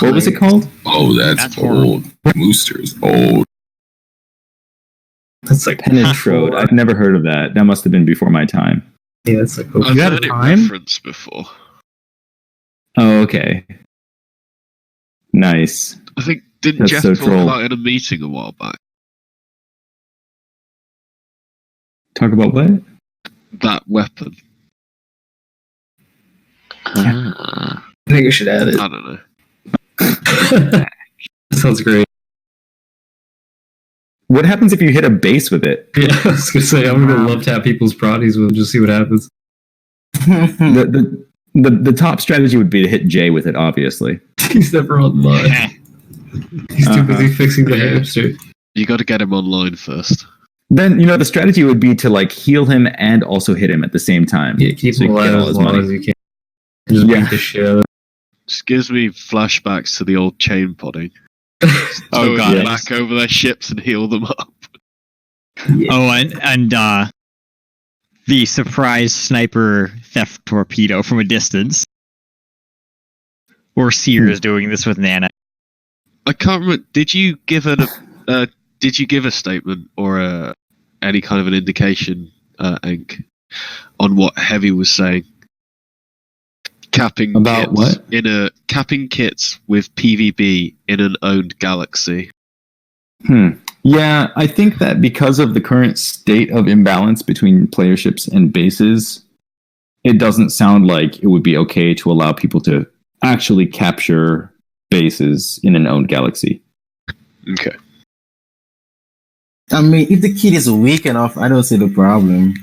What was it called? Oh, that's old. Mooster's old. That's like Penetrode. I've never heard of that. That must have been before my time. Yeah, that's like I've heard it referenced before. Oh, okay. Nice. I think didn't Jeff talk about it in a meeting a while back? Talk about what? That weapon. I think we should add it. I don't know. That sounds great. What happens if you hit a base with it? Yeah, I was gonna say I'm gonna love tap people's prodies with just see what happens. The top strategy would be to hit J with it, obviously. He's never online. He's too busy fixing the hamster. You got to get him online first. Then the strategy would be to heal him and also hit him at the same time. Yeah, keep him alive as long as you can. Just beat the shit out of him. Just gives me flashbacks to the old chain podding. Oh god! Back over their ships and heal them up. Yeah. Oh, and the surprise sniper theft torpedo from a distance. Or Sears doing this with Nana. I can't remember. Did you give a statement or any kind of an indication, Enk, on what Heavy was saying? Capping about kits capping kits with PvB in an owned galaxy. Yeah, I think that because of the current state of imbalance between playerships and bases, it doesn't sound like it would be okay to allow people to actually capture bases in an owned galaxy. Okay. I mean, if the kid is weak enough, I don't see the problem,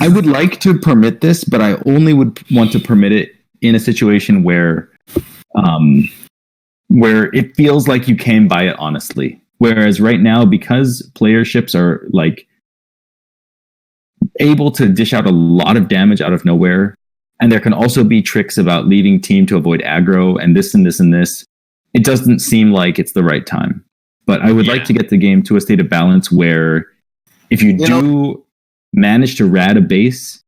I would like to permit this, but I only would want to permit it in a situation where it feels like you came by it honestly. Whereas right now, because playerships are able to dish out a lot of damage out of nowhere, and there can also be tricks about leaving team to avoid aggro and this and this and this, it doesn't seem like it's the right time. But I would like to get the game to a state of balance where if you do manage to rad a base,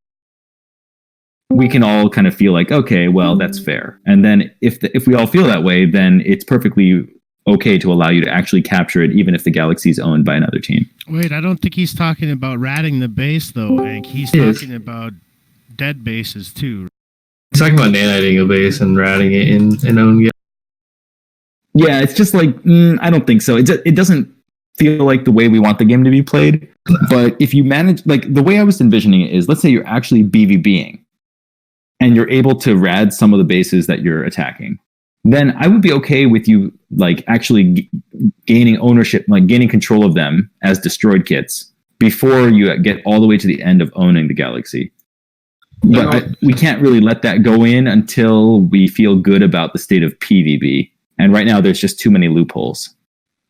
we can all kind of feel like, okay, well, that's fair. And then if we all feel that way, then it's perfectly okay to allow you to actually capture it, even if the galaxy is owned by another team. Wait, I don't think he's talking about ratting the base, though, Hank. He's talking about dead bases too. He's talking about naniting a base and ratting it in own. Yeah, it's just like I don't think so. It doesn't feel like the way we want the game to be played. But if you manage, like the way I was envisioning it is, let's say you're actually BVBing, and you're able to rad some of the bases that you're attacking, then I would be okay with you like actually gaining ownership, like gaining control of them as destroyed kits before you get all the way to the end of owning the galaxy. But we can't really let that go in until we feel good about the state of PvB. And right now, there's just too many loopholes.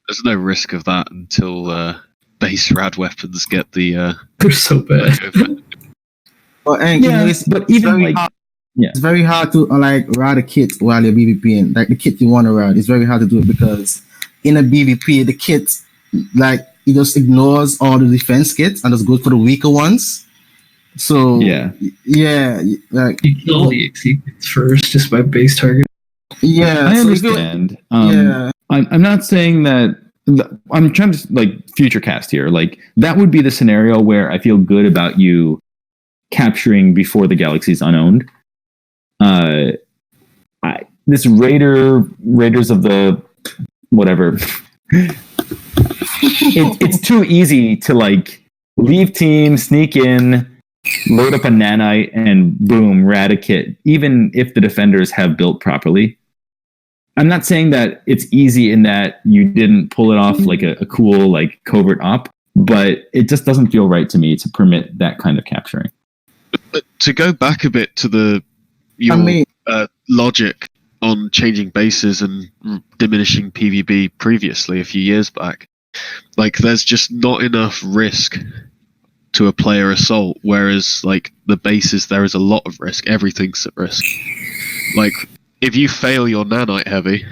There's no risk of that until base rad weapons get the. They're so bad. But but even like. Yeah. It's very hard to like rad a kit while you're BVPing. Like the kit you want to rad, it's very hard to do it because in a BVP, the kit, like, it just ignores all the defense kits and just goes for the weaker ones. So yeah, like you kill the XC kits first just by base target. Yeah, I understand. I'm not saying that. I'm trying to like future cast here. Like that would be the scenario where I feel good about you capturing before the galaxy's unowned. This Raiders of the whatever. It's too easy to like leave team, sneak in, load up a nanite, and boom, rad a kit. Even if the defenders have built properly. I'm not saying that it's easy in that you didn't pull it off like a cool like covert op, but it just doesn't feel right to me to permit that kind of capturing. But to go back a bit to your logic on changing bases and diminishing PvB previously a few years back, like there's just not enough risk to a player assault, whereas like the bases there is a lot of risk. Everything's at risk. Like if you fail your nanite heavy,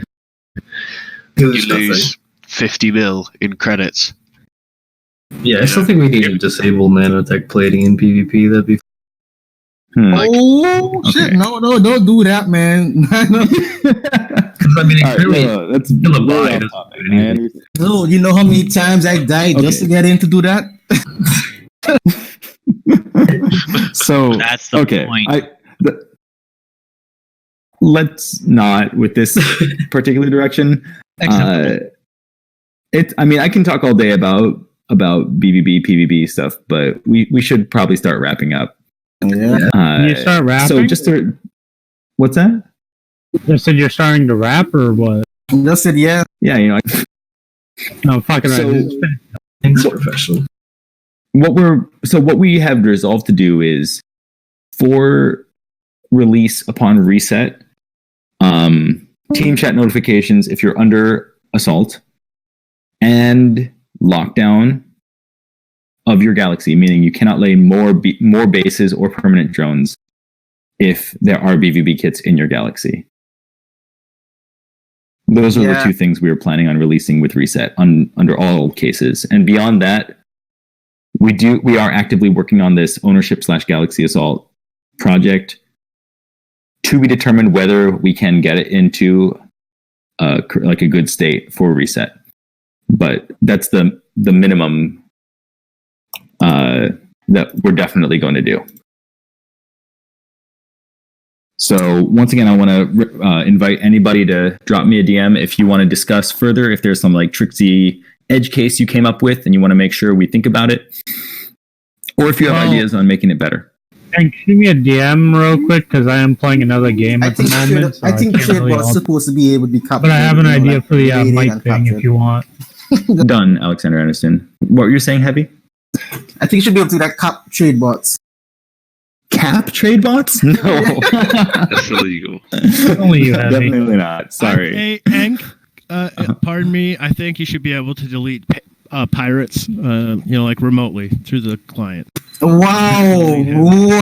you lose 50 mil in credits. Yeah, I still think we need to disable nanotech plating in PvP. That'd be shit! No, don't do that, man. Because I mean, that's no, you know how many times I died just to get in to do that. So that's the point. Let's not with this particular direction. I mean, I can talk all day about BVB, PvB stuff, but we should probably start wrapping up. Yeah. You start rapping? So just to, what's that? You said you're starting to rap or what? I just said yeah. Yeah, you know. No, fucking right. Things professional. What we have resolved to do is for release upon reset, team chat notifications if you're under assault, and lockdown of your galaxy, meaning you cannot lay more bases or permanent drones if there are BVB kits in your galaxy. Those are the two things we were planning on releasing with reset under all cases. And beyond that, we are actively working on this ownership/galaxy assault project to be determined whether we can get it into like a good state for reset. But that's the minimum that we're definitely going to do. So once again, I want to invite anybody to drop me a DM if you want to discuss further, if there's some like tricksy edge case you came up with and you want to make sure we think about it, or if you have ideas on making it better. And give me a DM real quick because I am playing another game at the moment. I think trade was supposed to be able to be captured. But I have an idea for the mic thing if you want. Done, Alexander Anderson. What were you saying, Heavy? I think you should be able to do that cap trade bots. Cap trade bots? No. That's illegal. Only you, Heavy. Definitely not. Sorry. Hey, Enk, pardon me. I think you should be able to delete pirates, like remotely through the client. Wow.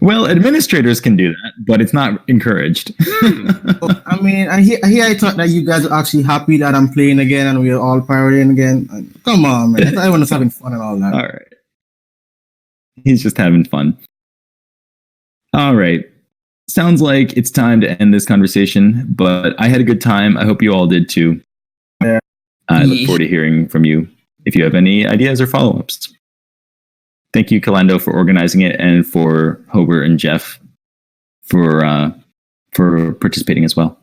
Well, administrators can do that, but it's not encouraged. I mean, I thought that you guys are actually happy that I'm playing again and we're all pirating again. Come on, man. I thought everyone was having fun and all that. All right. He's just having fun. All right. Sounds like it's time to end this conversation, but I had a good time. I hope you all did too. Yeah. I look forward to hearing from you if you have any ideas or follow-ups. Thank you, Kalendo, for organizing it, and for Hober and Jeff for participating as well.